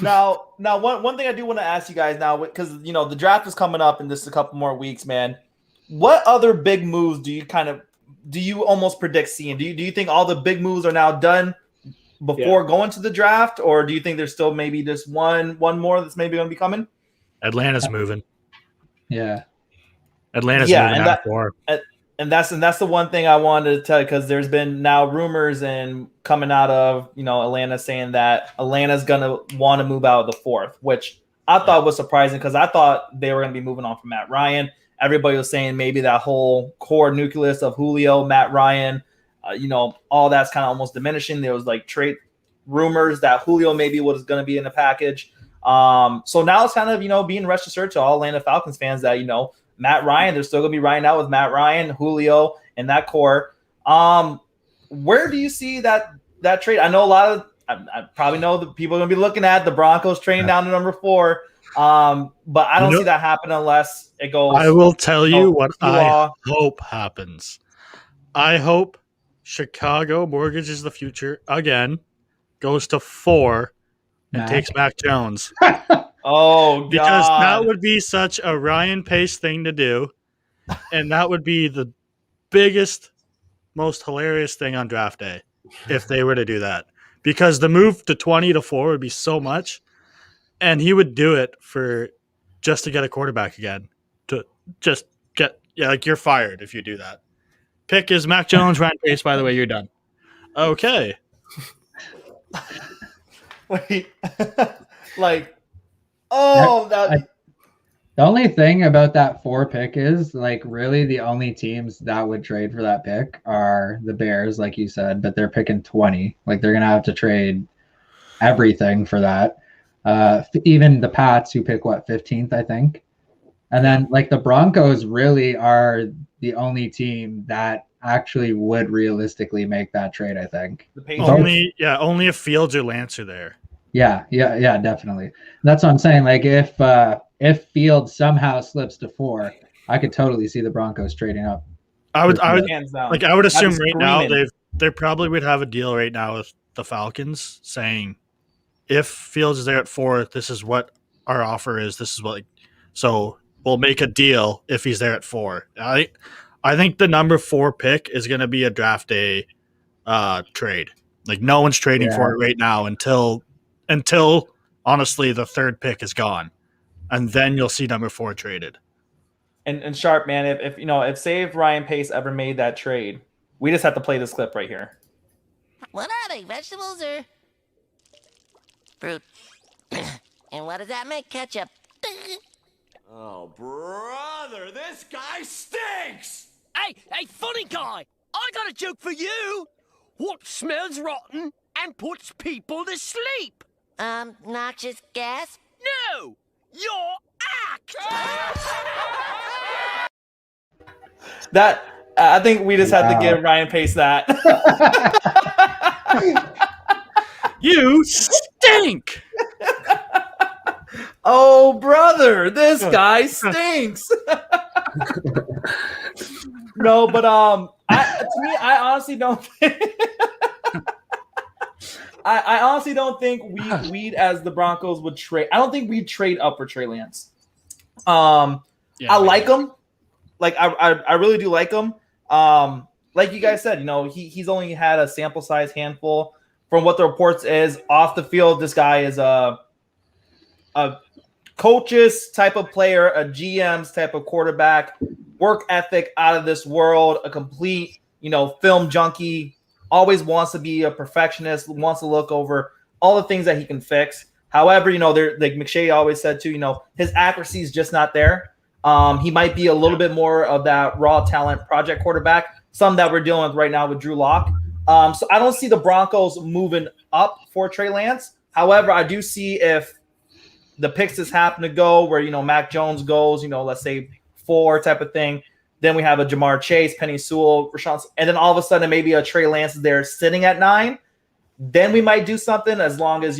A: Now, one thing I do want to ask you guys now, because the draft is coming up in just a couple more weeks, man. What other big moves do you almost predict seeing? Do you think all the big moves are now done before going to the draft, or do you think there's still maybe just one more that's maybe going to be coming?
B: Atlanta's moving.
C: Yeah.
B: Atlanta's moving out for.
A: And that's the one thing I wanted to tell you, because there's been now rumors and coming out of Atlanta saying that Atlanta's gonna want to move out of the 4th, which I thought was surprising because I thought they were gonna be moving on from Matt Ryan. Everybody was saying maybe that whole core nucleus of Julio, Matt Ryan, all that's kind of almost diminishing. There was like trade rumors that Julio maybe was going to be in the package. So now it's kind of being rest assured to all Atlanta Falcons fans that Matt Ryan, they're still going to be riding out with Matt Ryan, Julio, and that core. Where do you see that trade? I know I probably know the people are going to be looking at the Broncos trading down to number 4. But I don't see that happen unless it goes.
B: I will tell you what I hope happens. I hope Chicago mortgages the future again, goes to 4, and takes Mac Jones.
A: Oh, God.
B: Because that would be such a Ryan Pace thing to do. And that would be the biggest, most hilarious thing on draft day if they were to do that. Because the move to 20 to 4 would be so much. And he would do it just to get a quarterback again. To just get, you're fired if you do that. Pick is Mac Jones, Ryan Pace, by the way, you're done. Okay.
A: Wait.
C: The only thing about that 4 pick is really the only teams that would trade for that pick are the Bears, like you said, but they're picking 20. They're going to have to trade everything for that. Even the Pats, who pick 15th, I think. And then the Broncos really are the only team that actually would realistically make that trade, I think.
B: Only if Fields or Lance are there.
C: Yeah, definitely. That's what I'm saying. If Fields somehow slips to 4, I could totally see the Broncos trading up.
B: I would assume right now they probably would have a deal right now with the Falcons saying, if Fields is there at 4, this is what our offer is. This is what, so we'll make a deal if he's there at 4. I think the number 4 pick is going to be a draft day trade. No one's trading for it right now until honestly the 3rd pick is gone, and then you'll see number 4 traded.
A: And Sharp, man, if Ryan Pace ever made that trade, we just have to play this clip right here.
E: What are they, vegetables or fruit? And what does that make? Ketchup.
F: Oh, brother, this guy stinks!
G: Hey, funny guy! I got a joke for you! What smells rotten and puts people to sleep?
E: Noxious gas?
G: No! Your act!
A: I think we just had to give Ryan Pace that.
B: You stink.
A: Oh, brother, this guy stinks. No, but to me, I honestly don't think. I honestly don't think we'd as the Broncos would trade. I don't think we'd trade up for Trey Lance. I like him. Like I really do like him. Like you guys said, he's only had a sample size handful. From what the reports is off the field, this guy is a coach's type of player, a GM's type of quarterback, work ethic out of this world, a complete, film junkie, always wants to be a perfectionist, wants to look over all the things that he can fix. However, like McShay always said too, his accuracy is just not there. He might be a little bit more of that raw talent project quarterback, some that we're dealing with right now with Drew Lock. So I don't see the Broncos moving up for Trey Lance. However, I do see if the picks just happen to go where, Mac Jones goes, let's say 4 type of thing. Then we have a Jamar Chase, Penny Sewell, Rashawn, and then all of a sudden maybe a Trey Lance is there sitting at 9. Then we might do something as long as,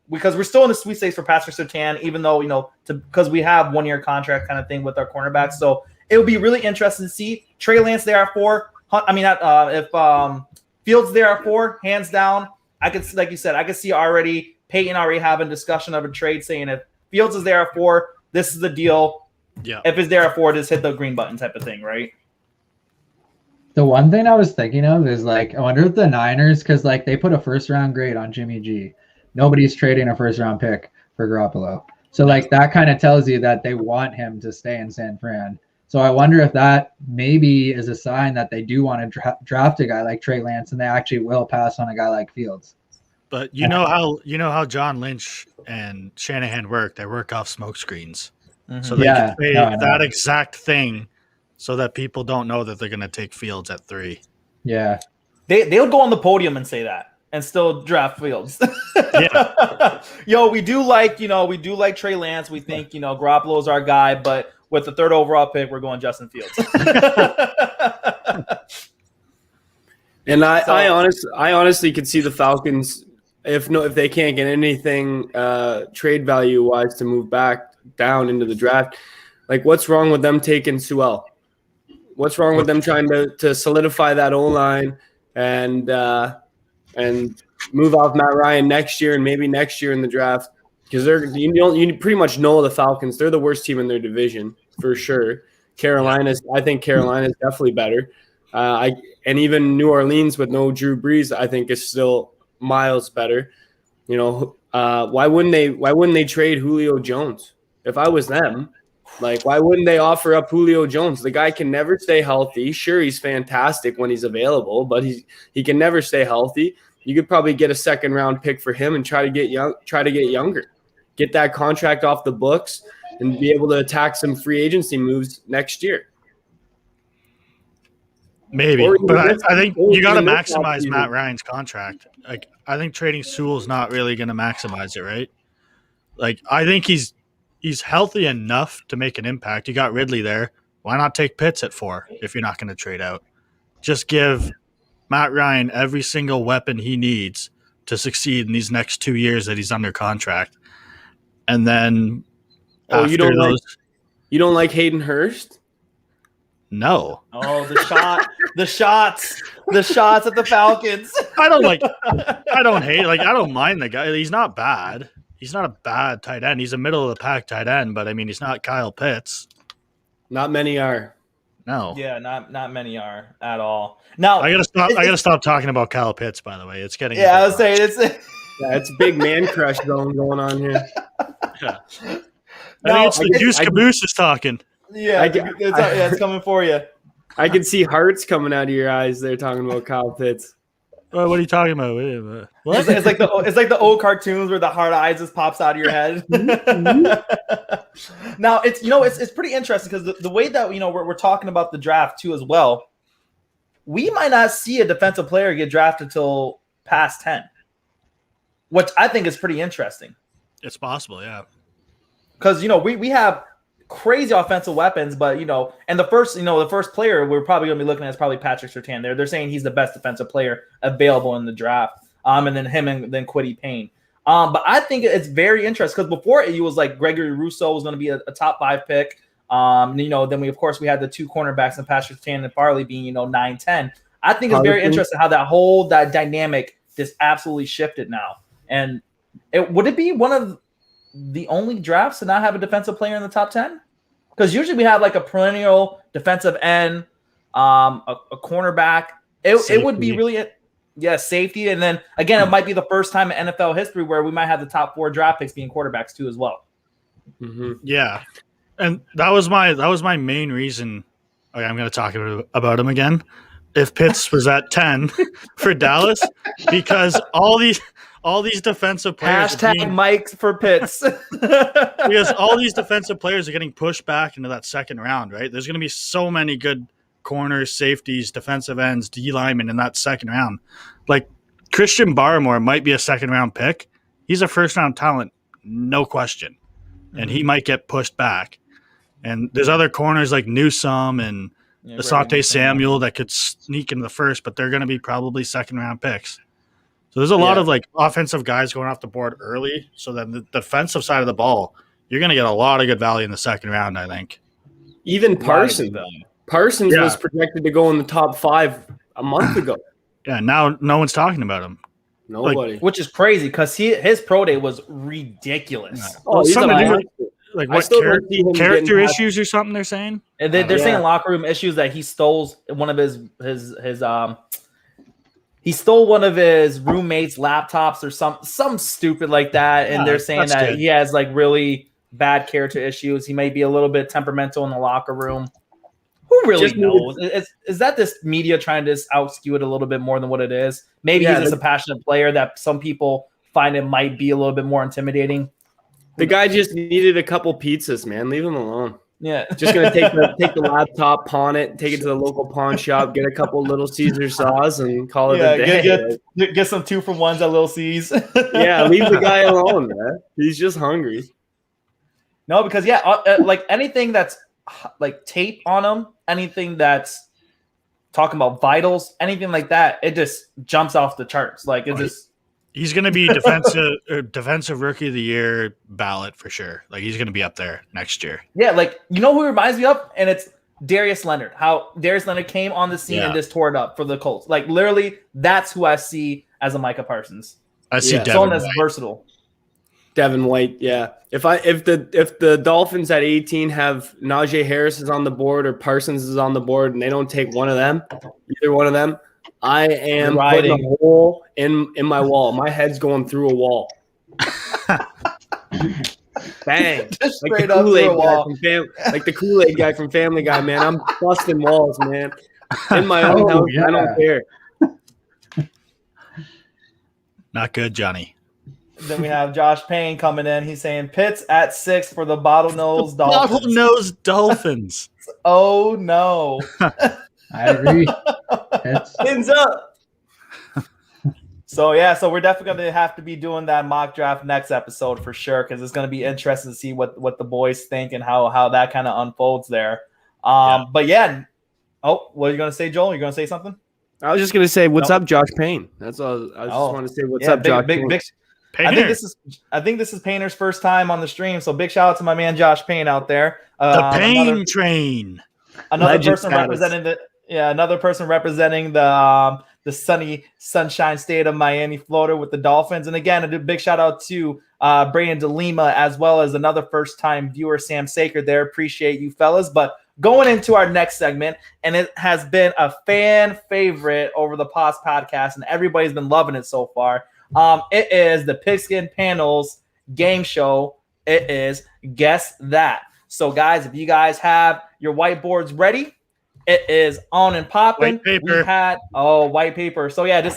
A: because we're still in the sweet states for Pastor Surtain, even though, because we have 1-year contract kind of thing with our cornerbacks. So it would be really interesting to see Trey Lance there at 4. If Fields there at 4, hands down, I could, like you said, I could see Peyton already having discussion of a trade saying if Fields is there at 4, this is the deal.
B: Yeah.
A: If it's there at 4, just hit the green button type of thing, right?
C: The one thing I was thinking of is I wonder if the Niners, because they put a 1st-round grade on Jimmy G. Nobody's trading a 1st-round pick for Garoppolo. So that kind of tells you that they want him to stay in San Fran. So I wonder if that maybe is a sign that they do want to draft a guy like Trey Lance, and they actually will pass on a guy like Fields.
B: But you know how John Lynch and Shanahan work. They work off smoke screens. Mm-hmm. So they can say that exact thing so that people don't know that they're going to take Fields at 3.
C: Yeah.
A: They'll go on the podium and say that and still draft Fields.
B: Yeah.
A: We do like Trey Lance. We think, Garoppolo's our guy, but with the 3rd overall pick, we're going Justin Fields.
D: And I honestly could see the Falcons, if they can't get anything trade value wise to move back down into the draft. Like, what's wrong with them taking Sewell? What's wrong with them trying to solidify that O-line and move off Matt Ryan next year and maybe next year in the draft? Because you pretty much know the Falcons. They're the worst team in their division for sure. I think Carolina's definitely better. And even New Orleans with no Drew Brees, I think is still miles better. Why wouldn't they trade Julio Jones? If I was them, why wouldn't they offer up Julio Jones? The guy can never stay healthy. Sure, he's fantastic when he's available, but he can never stay healthy. You could probably get a 2nd-round pick for him and try to get younger, get that contract off the books, and be able to attack some free agency moves next year.
B: Maybe, but I think you got to maximize Matt Ryan's contract. I think trading Sewell's not really going to maximize it, right? I think he's healthy enough to make an impact. You got Ridley there. Why not take Pitts at 4 if you're not going to trade out? Just give Matt Ryan every single weapon he needs to succeed in these next 2 years that he's under contract. And then
D: you don't like Hayden Hurst?
B: No.
A: Oh, the shots at the Falcons.
B: I don't hate. I don't mind the guy. He's not bad. He's not a bad tight end. He's a middle of the pack tight end, but he's not Kyle Pitts.
D: Not many are.
B: No.
A: Yeah, not many are at all. Now
B: I gotta stop talking about Kyle Pitts. By the way, it's getting.
A: Yeah, I was saying
D: it's big man crush going on here.
B: Yeah. I think it's the Juice Caboose is talking.
A: Yeah, it's coming for you.
D: I can see hearts coming out of your eyes there talking about Kyle Pitts.
B: Well, what are you talking about? What?
A: It's like the old cartoons where the hard eyes just pops out of your head. Now it's pretty interesting because the way that we're talking about the draft too as well. We might not see a defensive player get drafted till past 10, which I think is pretty interesting.
B: It's possible, yeah.
A: Because we have crazy offensive weapons, but and the first player we're probably going to be looking at is probably Patrick Surtain. They're saying he's the best defensive player available in the draft. And then him and then Kwity Paye. But I think it's very interesting because before it was like Gregory Rousseau was going to be a top 5 pick. Then we had the 2 cornerbacks and Patrick Surtain and Farley being 9-10. I think it's very interesting how that dynamic just absolutely shifted now. And would it be one of the only drafts to not have a defensive player in the top 10? Because usually we have like a perennial defensive end, a cornerback. It would be really safety. And then again, it might be the first time in NFL history where we might have the top 4 draft picks being quarterbacks too as well.
B: Mm-hmm. Yeah, and that was my main reason. Okay, I'm going to talk about him again. If Pitts was at 10 for Dallas, because all these defensive players
A: Mike for Pitts.
B: Because all these defensive players are getting pushed back into that second round, right? There's going to be so many good corners, safeties, defensive ends, D linemen in that second round. Like Christian Barmore might be a second round pick. He's a first round talent, no question. And he might get pushed back. And there's other corners like Newsome and Asante Samuel that could sneak into the first, but they're going to be probably second round picks. So there's a lot of like offensive guys going off the board early. So then the defensive side of the ball, you're going to get a lot of good value in the second round, I think.
D: Even Parsons. Parsons was projected to go in the top 5 a month ago.
B: Yeah, now no one's talking about him.
D: Nobody.
A: Which is crazy because his pro day was ridiculous.
B: Yeah. Well, like what character issues or something they're saying?
A: And they're saying locker room issues that he stole one of his he stole one of his roommates' laptops or some stupid like that. And they're saying that he has like really bad character issues. He may be a little bit temperamental in the locker room. Who really knows? Is that this media trying to out-skew it a little bit more than what it is? Maybe he's just a passionate player that some people find it might be a little bit more intimidating.
D: The guy just needed a couple pizzas, man. Leave him alone.
A: Yeah.
D: Just going to take the laptop, pawn it, take it to the local pawn shop, get a couple Little Caesar saws, and call it a day.
A: Get some 2-for-1s at Little C's.
D: Yeah, leave the guy alone, man. He's just hungry.
A: No, because, like anything that's like tape on him, anything that's talking about vitals, anything like that, it just jumps off the charts. Like it just...
B: He's going to be defensive rookie of the year ballot for sure. Like he's going to be up there next year.
A: Yeah, like who he reminds me of, and it's Darius Leonard. How Darius Leonard came on the scene and just tore it up for the Colts. Like literally, that's who I see as a Micah Parsons.
B: I see Devin
A: someone that's
B: White.
A: Versatile.
D: Devin White, yeah. If the Dolphins at 18 have Najee Harris is on the board or Parsons is on the board, and they don't take one of them, either one of them. I am putting a hole in my wall. My head's going through a wall. Bang.
A: Just
D: like
A: straight
D: the
A: up through a
D: Kool-Aid
A: wall.
D: like the Kool-Aid guy from Family Guy, man. I'm busting walls, man. In my own house, I don't care.
B: Not good, Johnny.
A: Then we have Josh Payne coming in. He's saying Pitts at 6 for the bottlenose Dolphins.
B: Bottlenose Dolphins.
A: Oh, no.
C: I agree.
A: Pins up. So we're definitely going to have to be doing that mock draft next episode for sure because it's going to be interesting to see what the boys think and how that kind of unfolds there. But yeah. Oh, what are you going to say, Joel? You're going to say something?
D: I was just going to say, what's up, Josh Payne? That's all. I just want to say, what's up, Josh Payne?
A: I think this is Payner's first time on the stream, so big shout out to my man Josh Payne out there.
B: The Payne train.
A: Another person representing the sunny sunshine state of Miami, Florida, with the Dolphins. And again, a big shout out to Brandon DeLima as well as another first time viewer, Sam Saker. There, appreciate you fellas. But going into our next segment, and it has been a fan favorite over the past podcast, and everybody's been loving it so far. It is the Pigskin Panel's game show. It is Guess That. So, guys, if you guys have your whiteboards ready, it is on and popping.
B: White paper.
A: White paper. So, yeah, Mike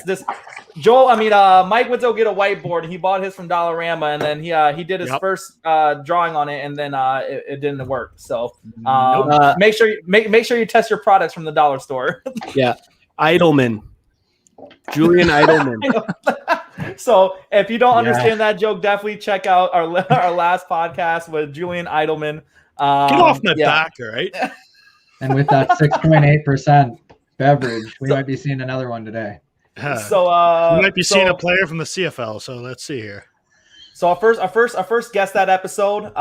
A: went to go get a whiteboard, and he bought his from Dollarama, and then he did his first drawing on it, and then it didn't work. So, make sure you test your products from the dollar store.
D: Yeah, Eidelman. Julian Eidelman.
A: So if you don't understand that joke, definitely check out our last podcast with Julian Eidelman.
B: Get off my back, all right?
C: And with that 6.8% beverage, we might be seeing another one today.
A: So
B: we might be seeing a player from the CFL. So let's see here.
A: So our first guest that episode,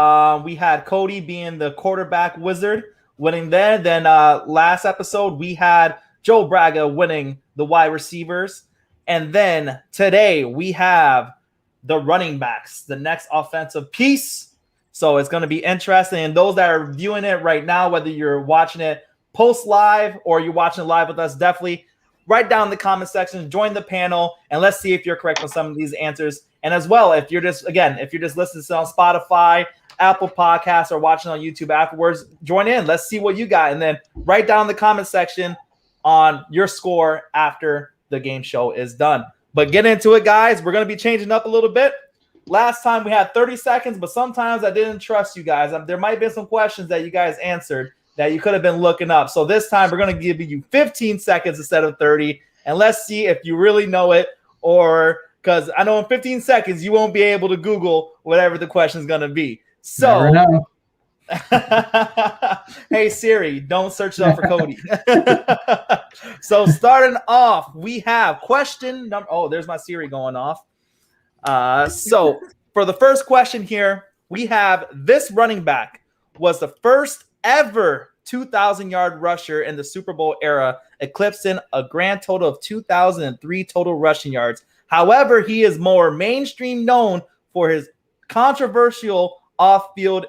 A: we had Cody being the quarterback wizard, winning there. Then last episode we had Joe Braga winning the wide receivers, and then today we have the running backs, the next offensive piece. So it's going to be interesting. And those that are viewing it right now, whether you're watching it post live or you're watching it live with us, definitely write down in the comment section, join the panel, and let's see if you're correct on some of these answers. And as well, if you're just listening to on Spotify, Apple Podcasts, or watching on YouTube afterwards, join in. Let's see what you got. And then write down in the comment section on your score after the game show is done. But get into it, guys. We're going to be changing up a little bit. Last time we had 30 seconds, but sometimes I didn't trust you guys. There might have been some questions that you guys answered that you could have been looking up. So this time we're going to give you 15 seconds instead of 30. And let's see if you really know it, or because I know in 15 seconds you won't be able to Google whatever the question is going to be. So, hey Siri, don't search it up for Cody. So starting off, we have question number. Oh, there's my Siri going off. So for the first question here, we have this running back was the first ever 2,000-yard rusher in the Super Bowl era, eclipsing a grand total of 2,003 total rushing yards. However, he is more mainstream known for his controversial off-field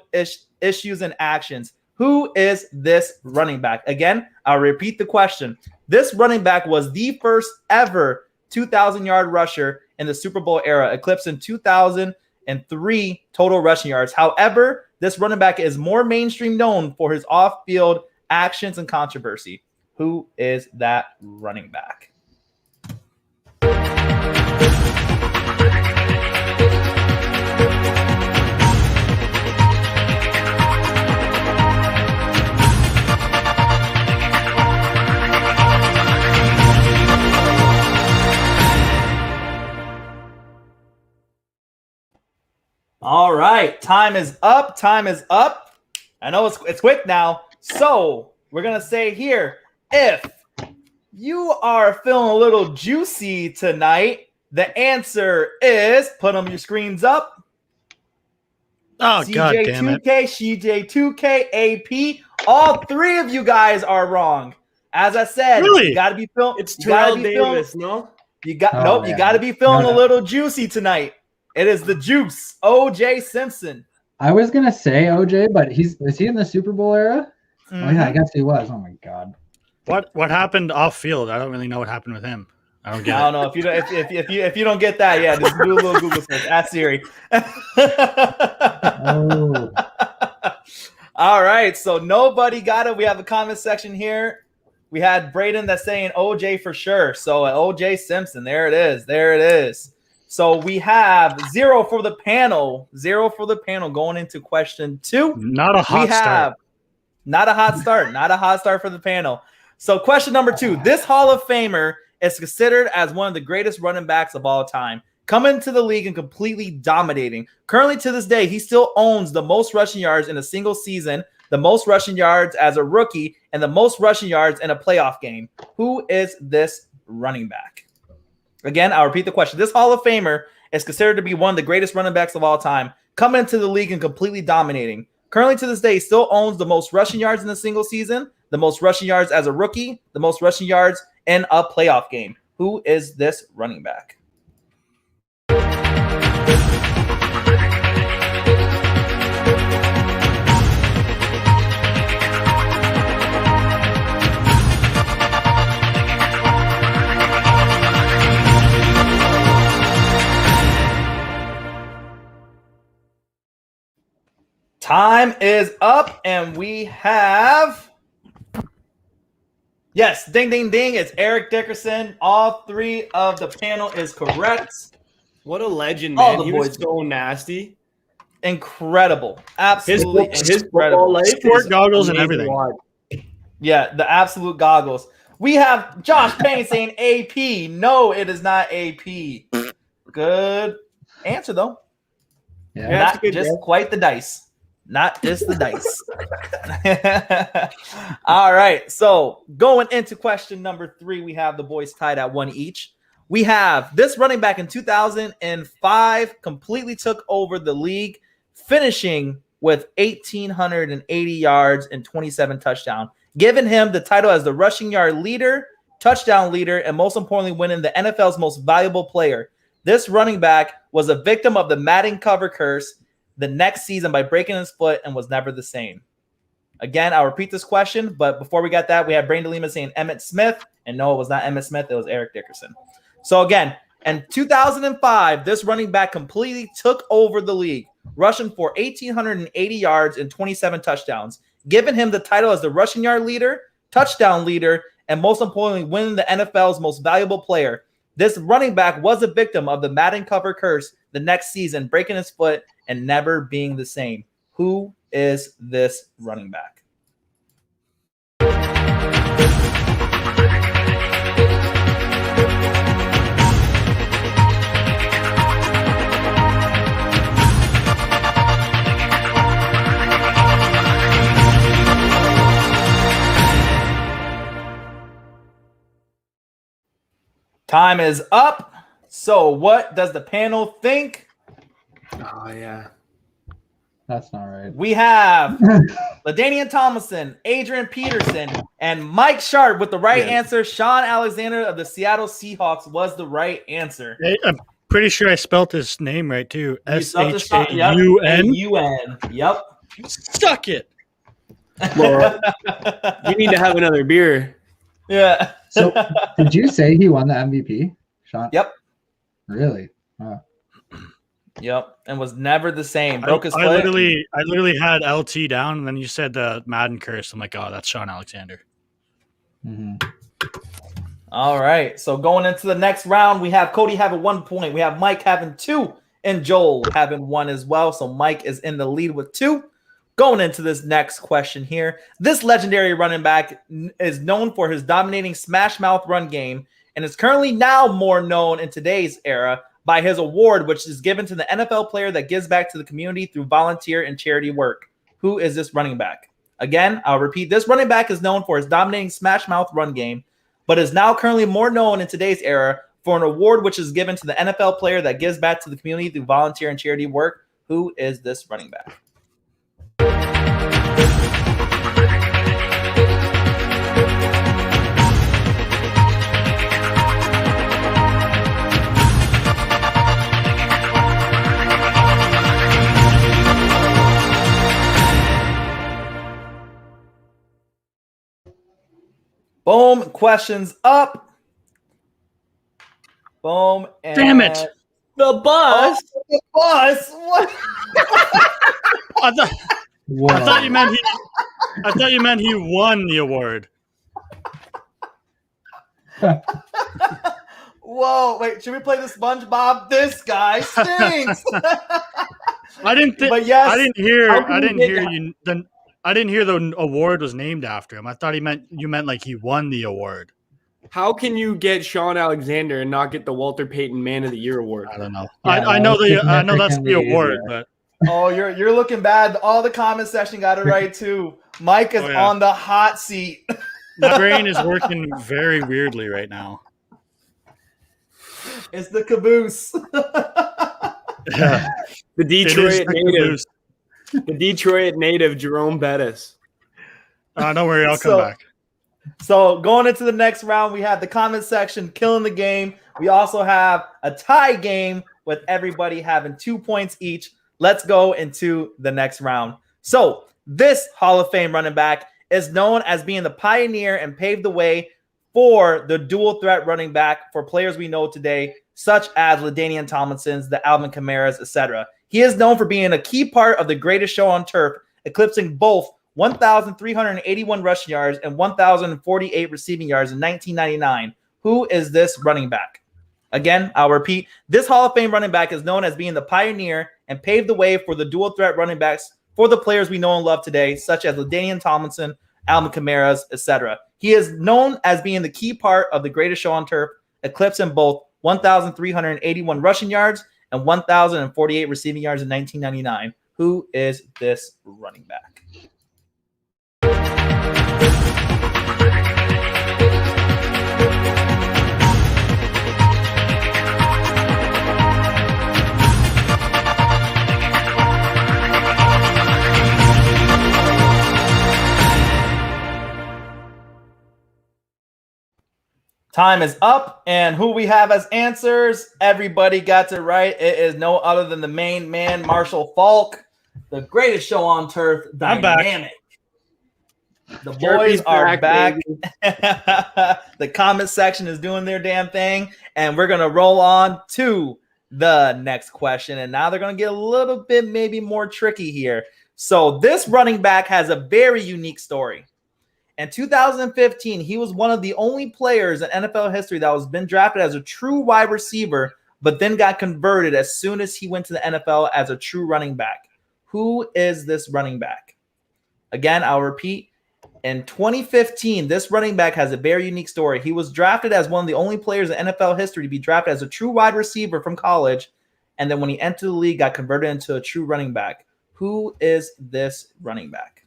A: issues and actions. Who is this running back? Again, I'll repeat the question. This running back was the first ever 2,000-yard rusher in the Super Bowl era, eclipsing 2,003 total rushing yards. However, this running back is more mainstream known for his off-field actions and controversy. Who is that running back? All right, time is up. Time is up. I know it's quick now. So we're going to say here, if you are feeling a little juicy tonight, the answer is, put them your screens up.
B: Oh, God damn it.
A: CJ2K, AP. All three of you guys are wrong. As I said,
B: really?
A: You got to be feeling.
D: It's Terrell Davis, no?
A: You got you got to be feeling a little juicy tonight. It is the juice, O.J. Simpson.
C: I was gonna say OJ, but is he in the Super Bowl era?
A: Mm-hmm.
C: Oh yeah, I guess he was. Oh my God.
B: What happened off field? I don't really know what happened with him. I don't get it.
A: I don't know if you don't get that, yeah, just do a little Google search. Ask Siri.
C: Oh.
A: All right, so nobody got it. We have a comment section here. We had Braden that's saying OJ for sure. So OJ Simpson, there it is. There it is. So we have 0 for the panel. 0 for the panel going into question 2.
B: Not a hot start.
A: Not a hot start. Not a hot start for the panel. So question number 2. This Hall of Famer is considered as one of the greatest running backs of all time, coming into the league and completely dominating. Currently to this day, he still owns the most rushing yards in a single season, the most rushing yards as a rookie, and the most rushing yards in a playoff game. Who is this running back? Again, I'll repeat the question. This Hall of Famer is considered to be one of the greatest running backs of all time, coming into the league and completely dominating. Currently to this day, he still owns the most rushing yards in a single season, the most rushing yards as a rookie, the most rushing yards in a playoff game. Who is this running back? Time is up, and we have, yes, ding, ding, ding. It's Eric Dickerson. All 3 of the panel is correct.
D: What a legend, man. He was
A: boys.
D: so nasty.
A: Incredible. Absolutely
D: His football life
B: Sport goggles and everything.
A: Yeah, the absolute goggles. We have Josh Payne saying AP. No, it is not AP. Good answer, though.
C: Yeah,
A: Not just quite the dice. Not just the dice. All right. So going into question number 3, we have the boys tied at 1 each. We have this running back in 2005 completely took over the league, finishing with 1,880 yards and 27 touchdowns, giving him the title as the rushing yard leader, touchdown leader, and most importantly, winning the NFL's most valuable player. This running back was a victim of the Madden cover curse the next season by breaking his foot and was never the same. Again, I'll repeat this question, but before we got that, we had Brain DeLima saying Emmitt Smith, and no, it was not Emmitt Smith, it was Eric Dickerson. So again, in 2005, this running back completely took over the league, rushing for 1,880 yards and 27 touchdowns, giving him the title as the rushing yard leader, touchdown leader, and most importantly, winning the NFL's most valuable player. This running back was a victim of the Madden cover curse the next season, breaking his foot and never being the same. Who is this running back? Time is up. So what does the panel think?
D: Oh, yeah.
C: That's not right.
A: We have LaDainian Tomlinson, Adrian Peterson, and Mike Sharp with the right answer. Sean Alexander of the Seattle Seahawks was the right answer.
B: Hey, I'm pretty sure I spelled his name right too.
A: SHAUN. Yep.
B: Suck it.
D: Well, you need to have another beer.
A: Yeah.
C: So, did you say he won the MVP, Sean?
A: Yep.
C: Really? Wow.
A: Yep. And was never the same. Broke his foot.
B: I literally had LT down, and then you said the Madden curse. I'm like, oh, that's Sean Alexander.
C: Mm-hmm.
A: All right. So going into the next round, we have Cody having 1 point. We have Mike having 2, and Joel having 1 as well. So Mike is in the lead with 2. Going into this next question here, this legendary running back is known for his dominating smash mouth run game and is currently now more known in today's era by his award, which is given to the NFL player that gives back to the community through volunteer and charity work. Who is this running back? Again, I'll repeat. This running back is known for his dominating smash mouth run game, but is now currently more known in today's era for an award which is given to the NFL player that gives back to the community through volunteer and charity work. Who is this running back? Boom. Questions up. Boom. And
B: Damn it.
D: The bus.
A: Oh, the bus. What?
B: I thought you meant he won the award.
A: Whoa! Wait, should we play the SpongeBob? This guy stinks.
B: I didn't
A: But yes,
B: I didn't hear the award was named after him. I thought you meant like he won the award.
D: How can you get Sean Alexander and not get the Walter Payton Man of the Year award?
B: I don't know.
C: Yeah,
B: I know that's the award, but
A: oh, you're looking bad. All the comment section got it right too. Mike is on the hot seat.
B: my brain is working very weirdly right now.
A: It's the caboose.
B: Yeah.
D: The Detroit native. The Detroit native, Jerome Bettis.
B: Don't worry, I'll come back.
A: So going into the next round, we have the comment section killing the game. We also have a tie game with everybody having 2 points each. Let's go into the next round. So this Hall of Fame running back is known as being the pioneer and paved the way for the dual threat running back for players we know today, such as LaDainian Tomlinson's, the Alvin Kamara's, etc. He is known for being a key part of the greatest show on turf, eclipsing both 1,381 rushing yards and 1,048 receiving yards in 1999. Who is this running back? Again, I'll repeat. This Hall of Fame running back is known as being the pioneer and paved the way for the dual threat running backs for the players we know and love today, such as LaDainian Tomlinson, Alvin Kamara's, etc. He is known as being the key part of the greatest show on turf, eclipsing both 1,381 rushing yards and 1,048 receiving yards in 1999. Who is this running back? Time is up, and who we have as answers, everybody got it right. It is no other than the main man, Marshall Falk, the greatest show on turf, dynamic. The boys are back. The comment section is doing their damn thing, and we're going to roll on to the next question, and now they're going to get a little bit maybe more tricky here. So this running back has a very unique story. In 2015, he was one of the only players in NFL history that was been drafted as a true wide receiver, but then got converted as soon as he went to the NFL as a true running back. Who is this running back? Again, I'll repeat. In 2015, this running back has a very unique story. He was drafted as one of the only players in NFL history to be drafted as a true wide receiver from college, and then when he entered the league, got converted into a true running back. Who is this running back?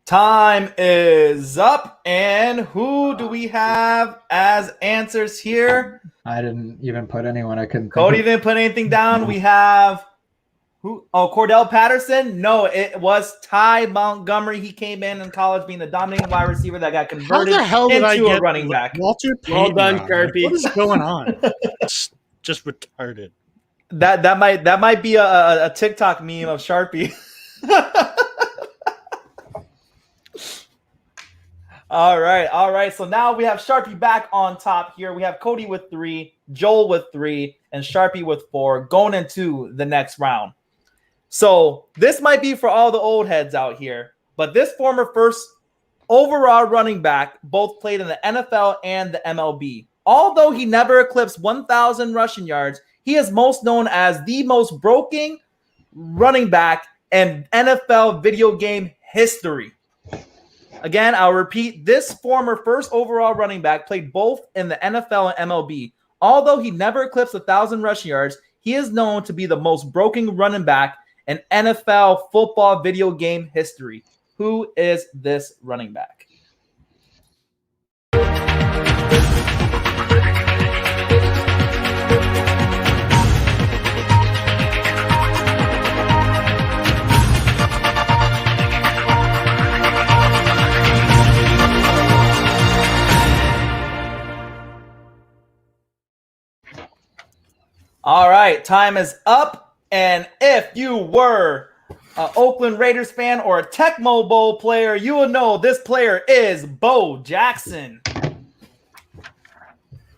A: Time is up, and who do we have as answers here?
C: I didn't even put anyone. I couldn't.
A: Cody didn't put anything down. We have who? Oh, Cordell Patterson. No, it was Ty Montgomery. He came in college being the dominating wide receiver that got converted into a running back.
B: Walter Payton?
D: Well done, Sharpie.
B: What is going on? It's just retarded.
A: That might be a TikTok meme of Sharpie. All right. So now we have Sharpie back on top here. We have Cody with 3, Joel with 3, and Sharpie with 4 going into the next round. So this might be for all the old heads out here, but this former first overall running back both played in the NFL and the MLB. Although he never eclipsed 1,000 rushing yards, he is most known as the most broken running back in NFL video game history. Again, I'll repeat, this former first overall running back played both in the NFL and MLB. Although he never eclipsed 1,000 rushing yards, he is known to be the most broken running back in NFL football video game history. Who is this running back? All right, time is up. And if you were an Oakland Raiders fan or a Tecmo Bowl player, you will know this player is Bo Jackson.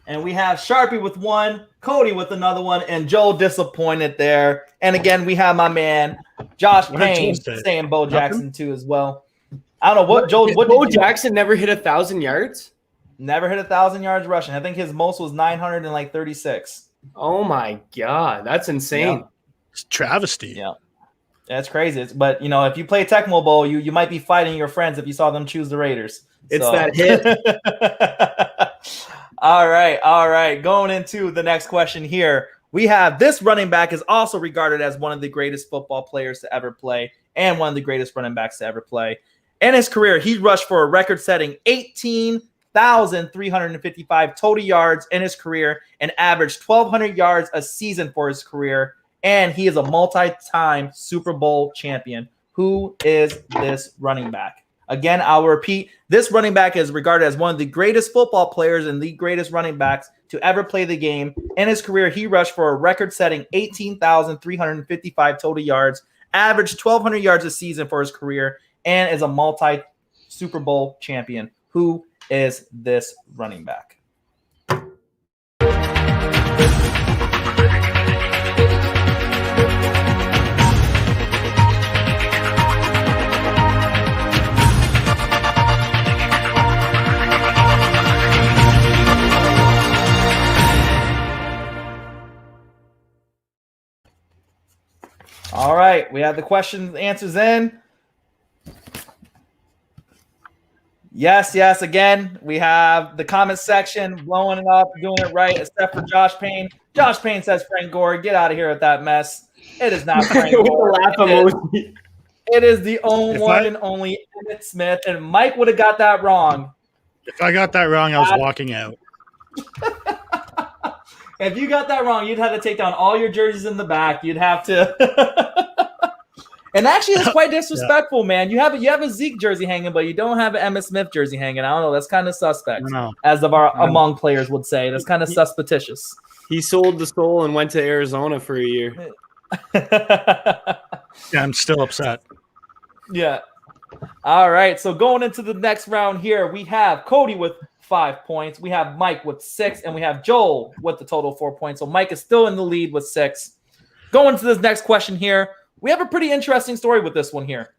A: And we have Sharpie with 1, Cody with another one, and Joel disappointed there. And again, we have my man Josh Payne saying Bo Jackson too as well. I don't know what Joel. What
D: Bo Jackson never hit 1,000 yards?
A: Never hit 1,000 yards rushing. I think his most was 936.
D: Oh my God, that's insane.
A: Yeah.
B: It's travesty.
A: Yeah. That's crazy. But, if you play Tecmo Bowl, you might be fighting your friends if you saw them choose the Raiders.
D: It's that hit.
A: All right. Going into the next question here. We have this running back is also regarded as one of the greatest football players to ever play and one of the greatest running backs to ever play. In his career, he rushed for a record-setting 18,355 total yards in his career and averaged 1,200 yards a season for his career. And he is a multi-time Super Bowl champion. Who is this running back? Again, I'll repeat. This running back is regarded as one of the greatest football players and the greatest running backs to ever play the game. In his career, he rushed for a record-setting 18,355 total yards, averaged 1,200 yards a season for his career, and is a multi-Super Bowl champion. Who is this running back? right. We have the questions, answers in. Yes. Again, we have the comment section blowing it up, doing it right, except for Josh Payne. Josh Payne says Frank Gore. Get out of here with that mess. It is not Frank Gore. It is the only one and only Emmitt Smith, and Mike would have got that wrong.
B: If I got that wrong, I was walking out.
A: If you got that wrong, you'd have to take down all your jerseys in the back. You'd have to. And actually, it's quite disrespectful, man. You have a Zeke jersey hanging, but you don't have an Emmitt Smith jersey hanging. I don't know. That's kind of suspect, as of our among players would say. That's kind of suspicious.
D: He sold the soul and went to Arizona for a year.
B: Yeah, I'm still upset.
A: Yeah. All right. So going into the next round here, we have Cody with 5 points. We have Mike with 6, and we have Joel with the total 4 points. So Mike is still in the lead with 6. Going to this next question here, we have a pretty interesting story with this one here.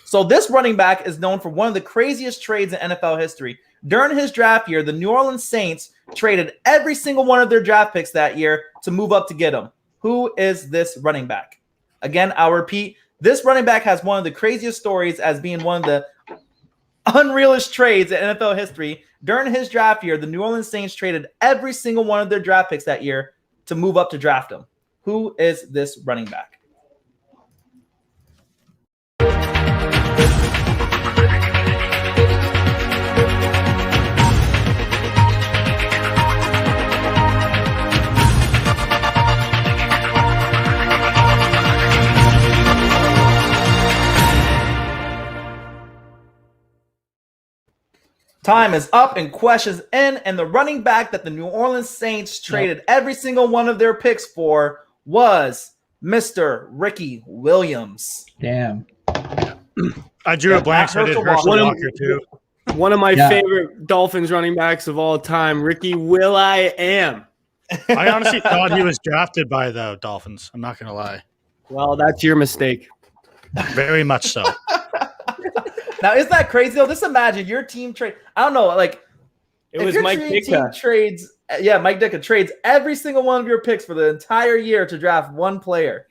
A: So this running back is known for one of the craziest trades in NFL history. During his draft year, the New Orleans Saints traded every single one of their draft picks that year to move up to get him. Who is this running back? Again, I'll repeat. This running back has one of the craziest stories as being one of the unrealist trades in NFL history. During his draft year, the New Orleans Saints traded every single one of their draft picks that year to move up to draft him. Who is this running back? Time is up and questions in, and the running back that the New Orleans Saints traded every single one of their picks for was Mr. Ricky Williams.
C: Damn.
B: I drew a blank, so I did Herschel Walker too.
D: One of my favorite Dolphins running backs of all time, Ricky Will.I.Am.
B: I honestly thought he was drafted by the Dolphins. I'm not going to lie.
D: Well, that's your mistake.
B: Very much so.
A: Now, isn't that crazy though? Just imagine your team trade. I don't know, like
D: it was Mike Ditka
A: trades. Yeah, Mike Ditka trades every single one of your picks for the entire year to draft one player.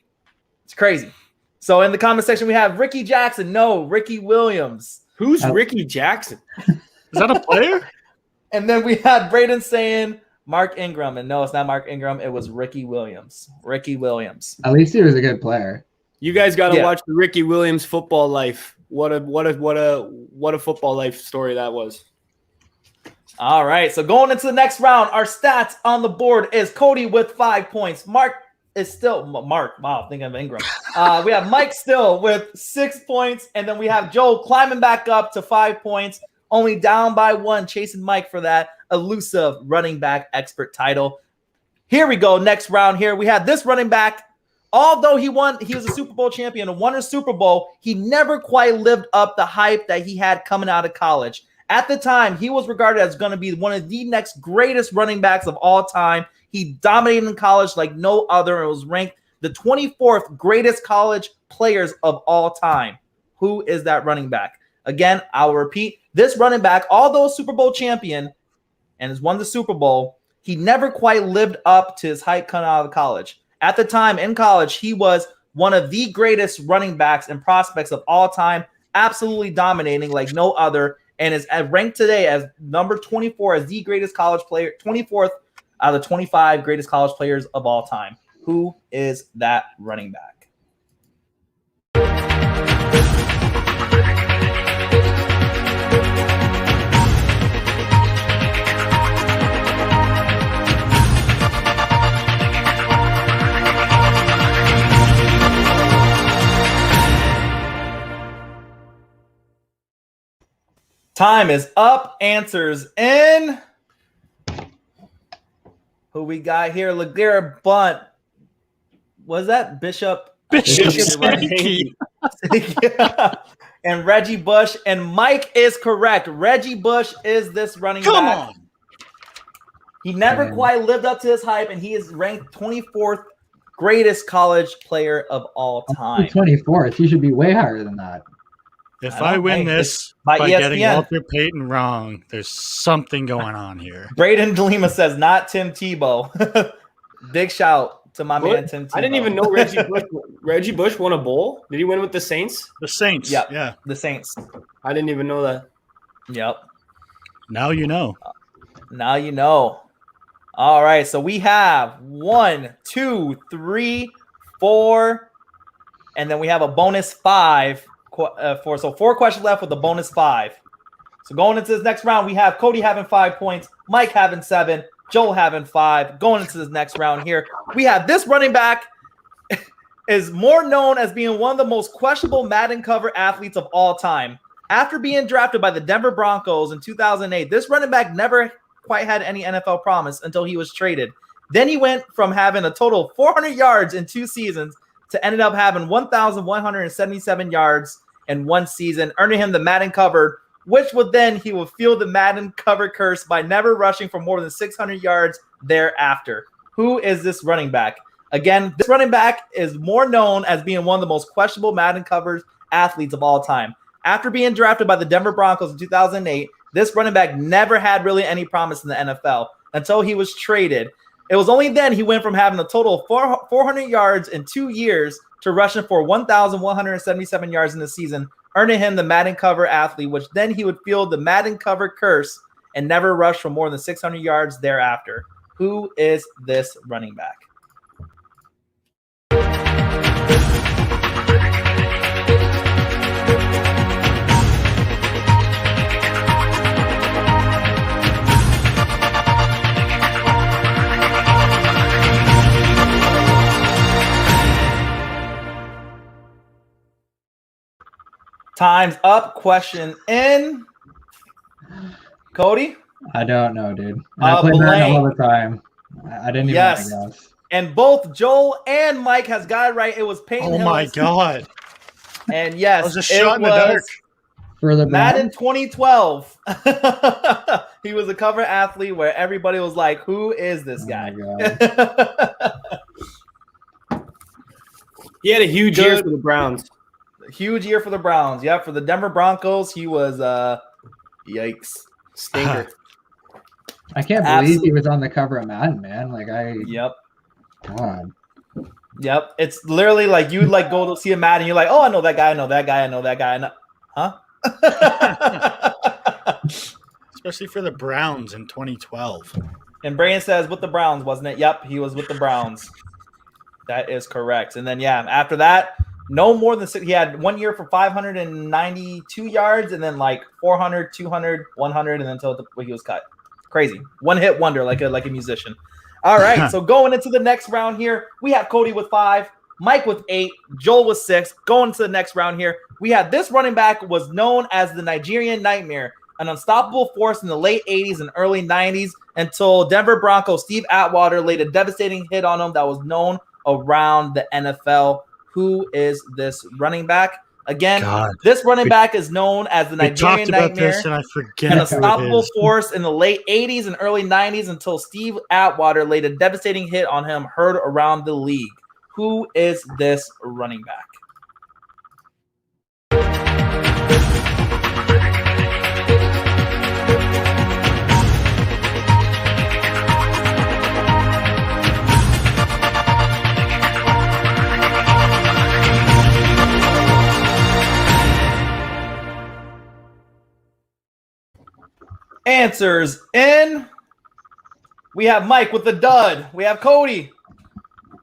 A: It's crazy. So in the comment section, we have Ricky Jackson. No, Ricky Williams.
D: Who's Ricky Jackson?
B: Is that a player?
A: And then we had Braden saying Mark Ingram, and no, it's not Mark Ingram. It was Ricky Williams. Ricky Williams.
C: At least he was a good player.
D: You guys got to watch the Ricky Williams football life. What a football life story that was.
A: All right, so going into the next round, our stats on the board is Cody with 5 points. Mark is still Mark. Wow, thinking of Ingram. We have Mike still with 6 points, and then we have Joel climbing back up to 5 points, only down by 1, chasing Mike for that elusive running back expert title. Here we go. Next round here, we have this running back. Although he was a Super Bowl champion and won a Super Bowl, he never quite lived up the hype that he had coming out of college. At the time, he was regarded as going to be one of the next greatest running backs of all time. He dominated in college like no other and was ranked the 24th greatest college players of all time. Who is that running back? Again, I'll repeat. This running back, although a Super Bowl champion and has won the Super Bowl, he never quite lived up to his hype coming out of college. At the time in college, he was one of the greatest running backs and prospects of all time, absolutely dominating like no other, and is ranked today as number 24 as the greatest college player, 24th out of the 25 greatest college players of all time. Who is that running back? Time is up. Answers in. Who we got here? LeGarrette Blunt. Was that Bishop?
B: Bishop.
A: Yeah. And Reggie Bush. And Mike is correct. Reggie Bush is this running back.
B: Come on.
A: He never quite lived up to his hype, and he is ranked 24th greatest college player of all time.
C: 24th. He should be way higher than that.
B: If I win this by getting Walter Payton wrong, there's something going on here.
A: Braden DeLima says, not Tim Tebow. Big shout. to my man Tim Tebow.
D: I didn't even know Reggie Bush won a bowl. Did he win with the Saints?
B: The Saints.
A: Yep.
B: Yeah.
A: The Saints.
D: I didn't even know that.
A: Yep.
B: Now you know.
A: Now you know. All right, so we have 1, 2, 3, 4, and then we have a bonus 5. So 4 questions left with a bonus 5. So going into this next round, we have Cody having 5 points, Mike having 7, Joel having 5. Going into this next round here, we have this running back is more known as being one of the most questionable Madden cover athletes of all time. After being drafted by the Denver Broncos in 2008, this running back never quite had any NFL promise until he was traded. Then he went from having a total of 400 yards in 2 seasons to ended up having 1,177 yards in 1 season, earning him the Madden cover, which would then he would feel the Madden cover curse by never rushing for more than 600 yards thereafter. Who is this running back? Again, this running back is more known as being one of the most questionable Madden covers athletes of all time. After being drafted by the Denver Broncos in 2008, this running back never had really any promise in the NFL until he was traded. It was only then he went from having a total of 400 yards in 2 years to rushing for 1,177 yards in the season, earning him the Madden cover athlete, which then he would feel the Madden cover curse and never rush for more than 600 yards thereafter. Who is this running back? Time's up. Question in. Cody?
C: I don't know, dude. I play Madden all the time. I didn't even guess.
A: And both Joel and Mike has got it right. It was Peyton Hillis.
B: Oh my God.
A: And yes,
B: it was a shot in the dark.
C: For the
A: Madden 2012. He was a cover athlete where everybody was like, who is this guy?
D: He had a huge year for the Browns.
A: Huge year for the Browns. Yeah, for the Denver Broncos, he was yikes. Stinker.
C: I can't believe he was on the cover of Madden, man.
A: Yep.
C: God.
A: Yep. It's literally like you like go to see a Madden, you're like, oh, I know that guy, I know that guy, I know that guy. Huh?
B: Especially for the Browns in 2012.
A: And Brandon says with the Browns, wasn't it? Yep, he was with the Browns. That is correct. And then after that, no more than 6. He had 1 year for 592 yards, and then like 400, 200, 100, and then until he was cut. Crazy. One hit wonder, like a musician. All right. So going into the next round here, we have Cody with 5, Mike with 8, Joel with 6. Going to the next round here, we have this running back was known as the Nigerian Nightmare, an unstoppable force in the late 80s and early 90s until Denver Broncos Steve Atwater laid a devastating hit on him that was known around the NFL. Who is this running back? Again, this running back is known as the Nigerian Nightmare,
B: and I forget
A: an unstoppable force in the late 80s and early 90s until Steve Atwater laid a devastating hit on him, heard around the league. Who is this running back? Answers in. We have Mike with the dud. We have Cody.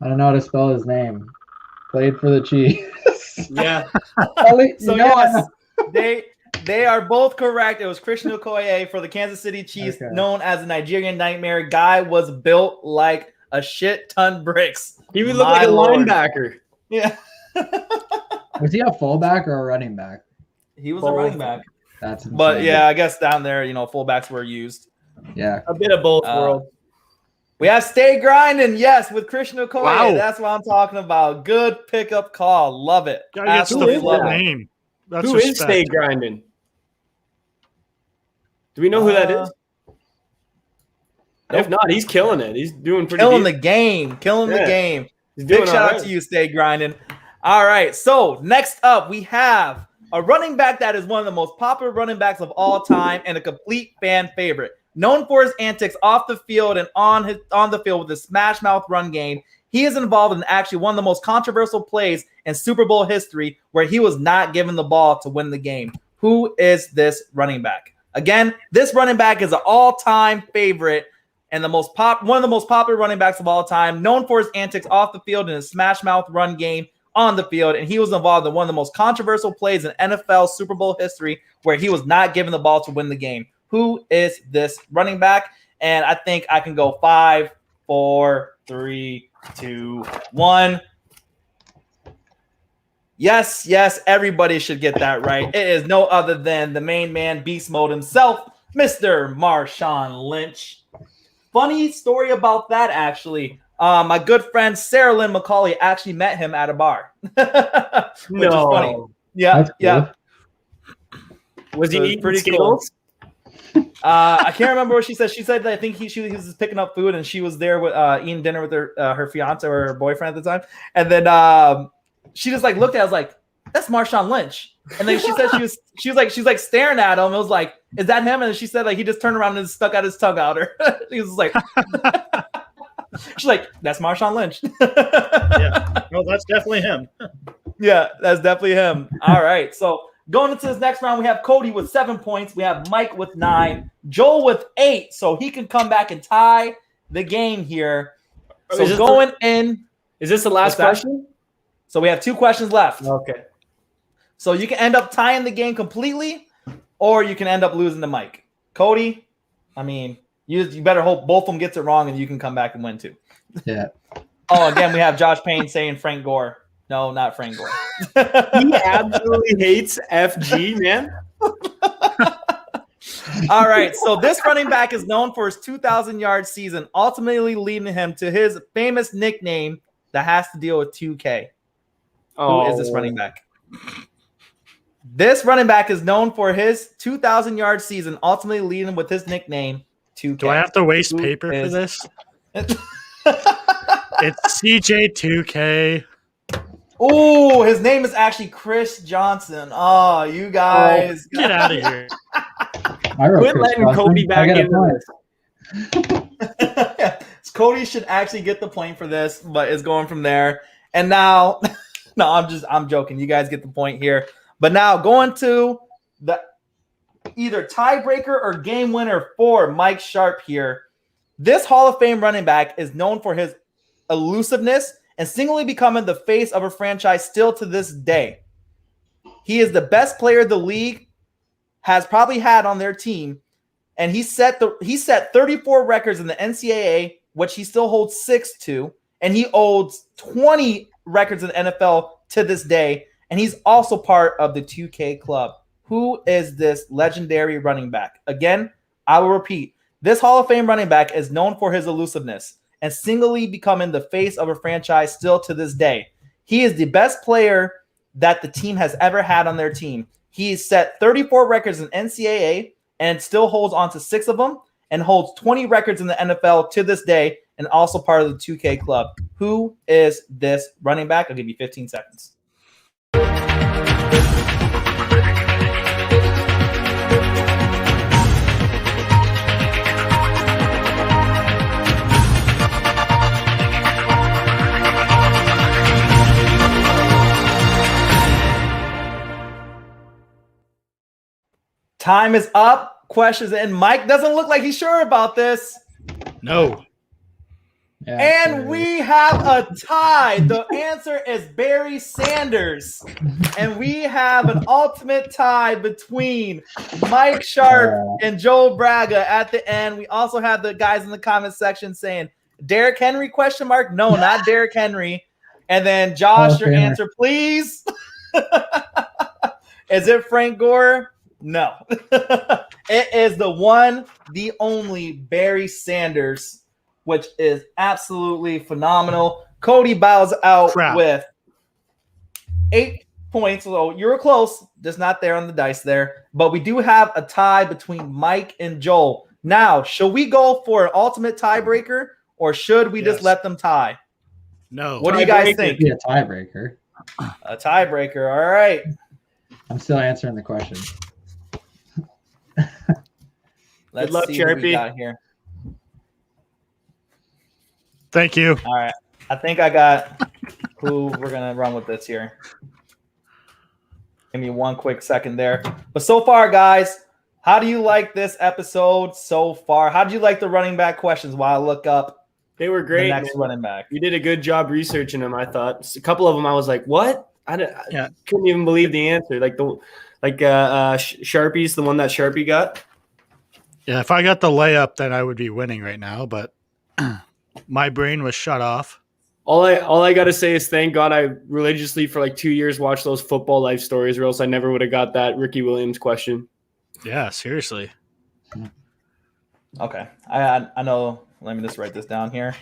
C: I don't know how to spell his name. Played for the Chiefs.
D: Yeah.
A: So yes, they are both correct. It was Christian Okoye for the Kansas City Chiefs, known as the Nigerian Nightmare. Guy was built like a shit ton bricks.
D: He would look like a linebacker.
A: Yeah.
C: Was he a fullback or a running back?
A: He was a running back.
C: That's insane.
A: But yeah, I guess down there, fullbacks were used.
C: Yeah.
D: A bit of both world.
A: We have Stay Grinding, yes, with Christian Okoye.
B: Wow.
A: That's what I'm talking about. Good pickup call. Love it.
B: That's the full name. That's
D: who is Stay Grinding? Do we know who that is? If not, he's killing it. He's doing pretty
A: Killing the game. Killing the game. Big shout out to you, Stay Grinding. All right, so next up, we have a running back that is one of the most popular running backs of all time and a complete fan favorite. Known for his antics off the field and on the field with his smash mouth run game, He is involved in actually one of the most controversial plays in Super Bowl history where he was not given the ball to win the game. Who is this running back? Again, this running back is an all-time favorite and one of the most popular running backs of all time, known for his antics off the field and his smash mouth run game on the field. And he was involved in one of the most controversial plays in NFL Super Bowl history where he was not given the ball to win the game. Who is this running back? And I think I can go 5, 4, 3, 2, 1. Yes, everybody should get that right. It is no other than the main man, beast mode himself, Mr. Marshawn Lynch. Funny story about that, actually. My good friend Sarah Lynn McCauley actually met him at a bar, which is funny. Yeah,
C: That's
A: yeah.
C: cool.
D: Was he
A: So it's
D: eating
A: pretty
D: Skittles?
A: I can't remember what she said. She said that I think she was just picking up food, and she was there with eating dinner with her fiance or her boyfriend at the time. And then she just like looked at us like, "That's Marshawn Lynch." And then she said she's like staring at him. It was like, "Is that him?" And she said like he just turned around and just stuck out his tongue out her. He was like, she's like, "That's Marshawn Lynch."
B: Yeah, no, that's definitely him.
A: Yeah, that's definitely him. All right, so going into this next round, we have Cody with 7 points. We have Mike with 9, Joel with 8, so he can come back and tie the game here. So going in,
D: Is this the last question?
A: so we have 2 questions left.
D: Okay.
A: So you can end up tying the game completely, or you can end up losing to Mike. Cody, I mean, you better hope both of them gets it wrong, and you can come back and win too.
C: Yeah.
A: Oh, again, we have Josh Payne saying Frank Gore. No, not Frank Gore.
D: He absolutely hates FG, man.
A: All right, so this running back is known for his 2,000-yard season, ultimately leading him to his famous nickname that has to deal with 2K. Who is this running back? This running back is known for his 2,000-yard season, ultimately leading with his nickname 2K.
B: Do I have to waste paper for this? It's CJ2K.
A: Oh, his name is actually Chris Johnson. Oh, you guys.
B: Get out of here.
C: I wrote
D: Quit
C: Chris
D: letting
C: Johnson.
D: Cody
C: I
D: back
C: got a
D: into
C: point.
D: this.
A: Cody should actually get the point for this, but is going from there. And now, no, I'm joking. You guys get the point here. But now going to the either tiebreaker or game winner for Mike Sharp here. This Hall of Fame running back is known for his elusiveness and singly becoming the face of a franchise still to this day. He is the best player the league has probably had on their team, and he set 34 records in the NCAA, which he still holds 6 to, and he holds 20 records in the NFL to this day, and he's also part of the 2K club. Who is this legendary running back? Again, I will repeat. This Hall of Fame running back is known for his elusiveness and singly becoming the face of a franchise still to this day. He is the best player that the team has ever had on their team. He's set 34 records in NCAA and still holds on to 6 of them and holds 20 records in the NFL to this day and also part of the 2K club. Who is this running back? I'll give you 15 seconds. Time is up. Questions in. Mike doesn't look like he's sure about this.
B: No.
C: Yeah,
A: And we have a tie. The answer is Barry Sanders. And we have an ultimate tie between Mike Sharp and Joel Braga at the end. We also have the guys in the comment section saying, Derrick Henry, question mark? No, not Derrick Henry. And then Josh, your answer, please. Is it Frank Gore? No. It is the one, the only Barry Sanders, which is absolutely phenomenal. Cody bows out with 8 points. So you were close, just not there on the dice there. But we do have a tie between Mike and Joel. Now, should we go for an ultimate tiebreaker, or should we just let them tie?
B: No.
A: What do you guys think?
C: Be a tiebreaker.
A: A tiebreaker. All right.
C: I'm still answering the question.
A: Let's
D: Good luck,
A: see what we
D: Sharpie.
A: got here.
B: Thank you.
A: All right. I think I got who we're going to run with this here. Give me one quick second there. But so far, guys, how do you like this episode so far? How did you like the running back questions while I look up
D: They were great.
A: the next running back?
D: You did a good job researching them, I thought. A couple of them I was like, what? I couldn't even believe the answer. Sharpie's the one that Sharpie got.
B: Yeah, if I got the layup, then I would be winning right now, but my brain was shut off.
D: All I got to say is thank God I religiously for like 2 years watched those football life stories, or else I never would have got that Ricky Williams question.
B: Yeah, seriously.
A: Okay. I know. Let me just write this down here.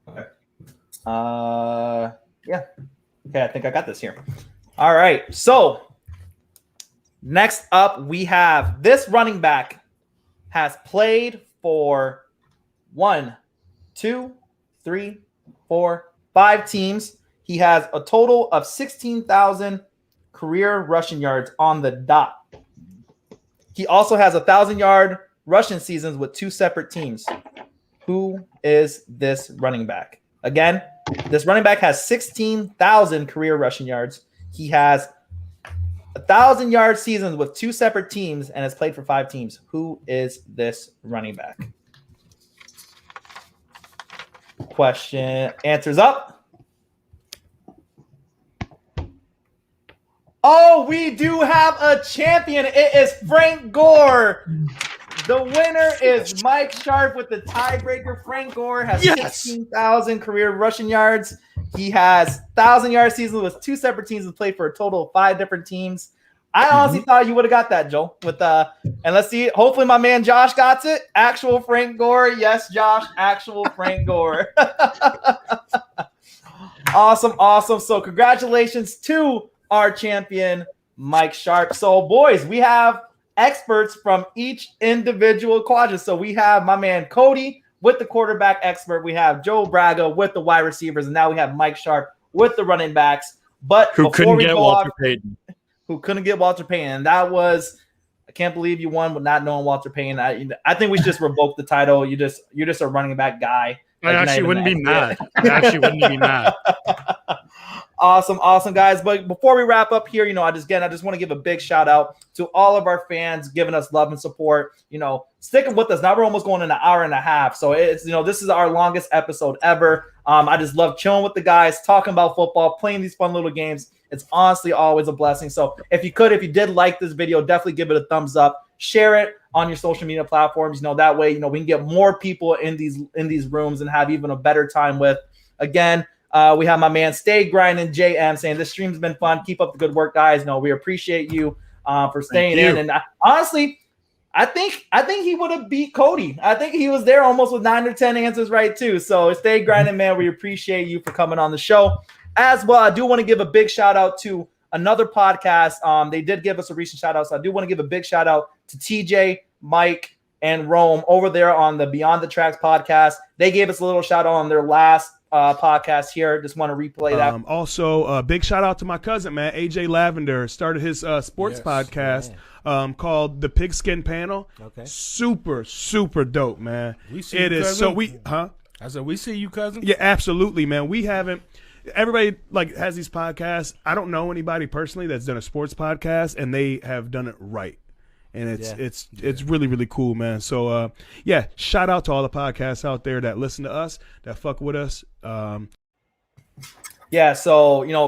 A: Okay. Yeah. Okay, I think I got this here. All right. So next up, we have this running back has played for 1, 2, 3, 4, 5 teams. He has a total of 16,000 career rushing yards on the dot. He also has 1,000-yard rushing seasons with 2 separate teams. Who is this running back? Again, this running back has 16,000 career rushing yards. He has 1,000-yard seasons with 2 separate teams and has played for 5 teams. Who is this running back? Question answers up. Oh, we do have a champion. It is Frank Gore. The winner is Mike Sharp with the tiebreaker. Frank Gore has 16,000 career rushing yards. He has 1,000-yard seasons with 2 separate teams and played for a total of 5 different teams. I honestly thought you would have got that, Joe. And let's see. Hopefully, my man Josh got it. Actual Frank Gore. Yes, Josh. Actual Frank Gore. Awesome. So congratulations to our champion, Mike Sharp. So, boys, we have experts from each individual quadrant. So we have my man Cody with the quarterback expert. We have Joe Braga with the wide receivers. And now we have Mike Sharp with the running backs. But
B: who couldn't get Walter Payton.
A: Who couldn't get Walter Payton. And that was, I can't believe you won with not knowing Walter Payton. I think we should just revoke the title. You're just a running back guy.
B: I actually wouldn't be mad.
A: Awesome, guys. But before we wrap up here, I just want to give a big shout out to all of our fans giving us love and support, sticking with us. Now we're almost going in an hour and a half. So it's, this is our longest episode ever. I just love chilling with the guys, talking about football, playing these fun little games. It's honestly always a blessing. So if you did like this video, definitely give it a thumbs up, share it on your social media platforms. That way, we can get more people in these rooms and have even a better time with. Again, we have my man Stay Grinding JM saying this stream's been fun. Keep up the good work, guys. We appreciate you for staying in. And honestly, I think he would have beat Cody. I think he was there almost with 9 or 10 answers right too. So Stay Grinding, man. We appreciate you for coming on the show. As well, I do want to give a big shout out to another podcast. They did give us a recent shout out. So I do want to give a big shout out to TJ, Mike, and Rome over there on the Beyond the Tracks podcast. They gave us a little shout out on their last podcast here. Just want to replay that.
H: Also, a big shout out to my cousin, man, AJ Lavender. Started his sports podcast called the Pigskin Panel. Okay. Super, super dope, man.
I: We see
H: it
I: you,
H: is
I: cousin?
H: so we
I: I said we see you, cousin.
H: Yeah, absolutely, man. We haven't. Everybody has these podcasts. I don't know anybody personally that's done a sports podcast, and they have done it right. And it's really, really cool, man. So, shout out to all the podcasts out there that listen to us, that fuck with us.
A: So,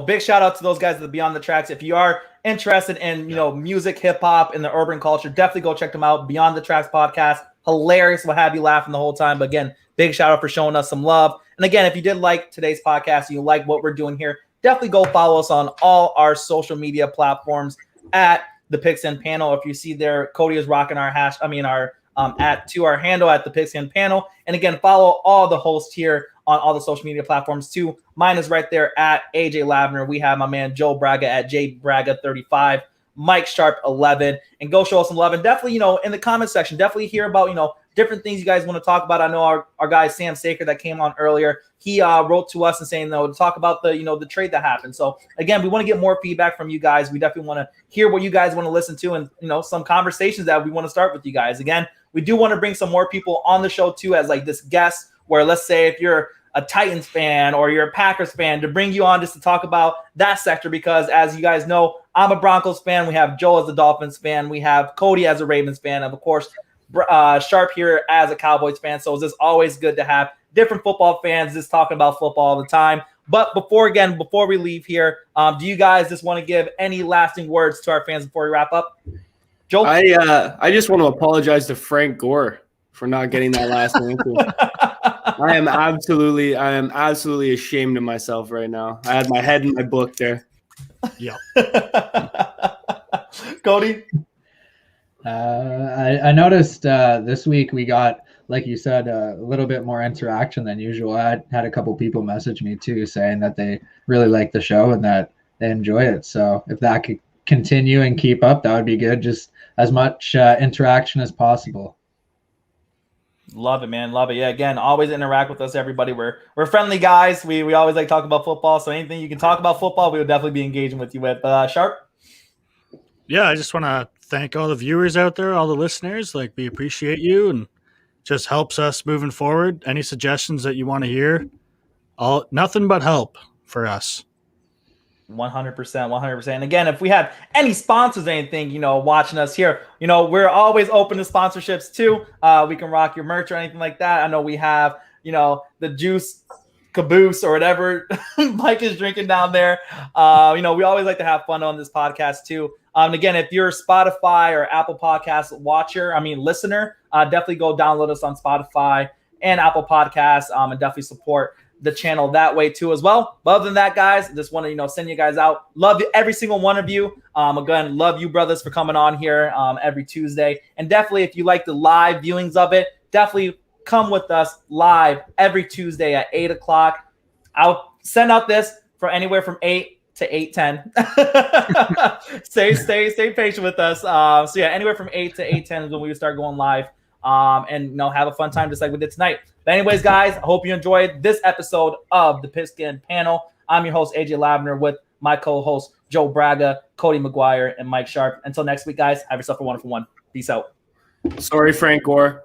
A: big shout out to those guys at the Beyond the Tracks. If you are interested in, music, hip hop, and the urban culture, definitely go check them out. Beyond the Tracks podcast. Hilarious. We'll have you laughing the whole time. But again, big shout out for showing us some love. And again, if you did like today's podcast, and you like what we're doing here, definitely go follow us on all our social media platforms at the Pigskin Panel. If you see there, Cody is rocking our our handle at the Pigskin Panel. And again, follow all the hosts here on all the social media platforms too. Mine is right there at AJ Lavender. We have my man Joe Braga at JBraga35 Mike Sharp 11, and go show us some love. And definitely, in the comment section, definitely hear about, different things you guys want to talk about. I know our guy Sam Saker that came on earlier, he wrote to us and saying, to talk about the trade that happened. So again, we want to get more feedback from you guys. We definitely want to hear what you guys want to listen to, and some conversations that we want to start with you guys. Again, we do want to bring some more people on the show too, as like this guest, where let's say if you're a Titans fan or you're a Packers fan, to bring you on just to talk about that sector, because as you guys know, I'm a Broncos fan. We have Joe as a Dolphins fan. We have Cody as a Ravens fan. Of course, Sharp here as a Cowboys fan. So it's just always good to have different football fans just talking about football all the time. But before we leave here, do you guys just want to give any lasting words to our fans before we wrap up? Joe?
D: I just want to apologize to Frank Gore for not getting that last answer. I am absolutely ashamed of myself right now. I had my head in my book there.
B: Yeah.
A: Cody?
C: I noticed this week we got, like you said, a little bit more interaction than usual. I had a couple people message me too saying that they really like the show and that they enjoy it. So if that could continue and keep up, that would be good. Just as much interaction as possible.
A: Love it, man. Love it. Yeah, again, always interact with us, everybody. We're friendly guys. We always like talk about football. So anything you can talk about football, we would definitely be engaging with you with. Sharp?
B: Yeah, I just want to thank all the viewers out there, all the listeners. Like, we appreciate you, and just helps us moving forward. Any suggestions that you want to hear, nothing but help for us.
A: 100%. And again, if we have any sponsors, anything, watching us here, we're always open to sponsorships too. We can rock your merch or anything like that. I know we have, the juice caboose or whatever Mike is drinking down there. We always like to have fun on this podcast too. And again, if you're a Spotify or Apple Podcast listener, definitely go download us on Spotify and Apple Podcasts, and definitely support the channel that way too as well. But other than that, guys, just want to send you guys out. Love you, every single one of you. Again, love you brothers for coming on here every Tuesday. And definitely, if you like the live viewings of it, definitely come with us live every Tuesday at 8 o'clock. I'll send out this for anywhere from 8 to 8:10. Stay patient with us. So yeah, anywhere from 8 to 8:10 is when we start going live. And have a fun time just like we did tonight. But anyways, guys, I hope you enjoyed this episode of the Pigskin Panel. I'm your host, AJ Lavender, with my co-hosts, Joe Braga, Cody McGuire, and Mike Sharp. Until next week, guys, have yourself a wonderful one. Peace out.
D: Sorry, Frank Gore.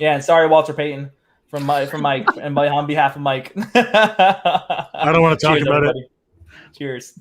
A: Yeah, and sorry, Walter Payton, from Mike, and on behalf of Mike.
B: I don't want to talk about it.
A: Cheers.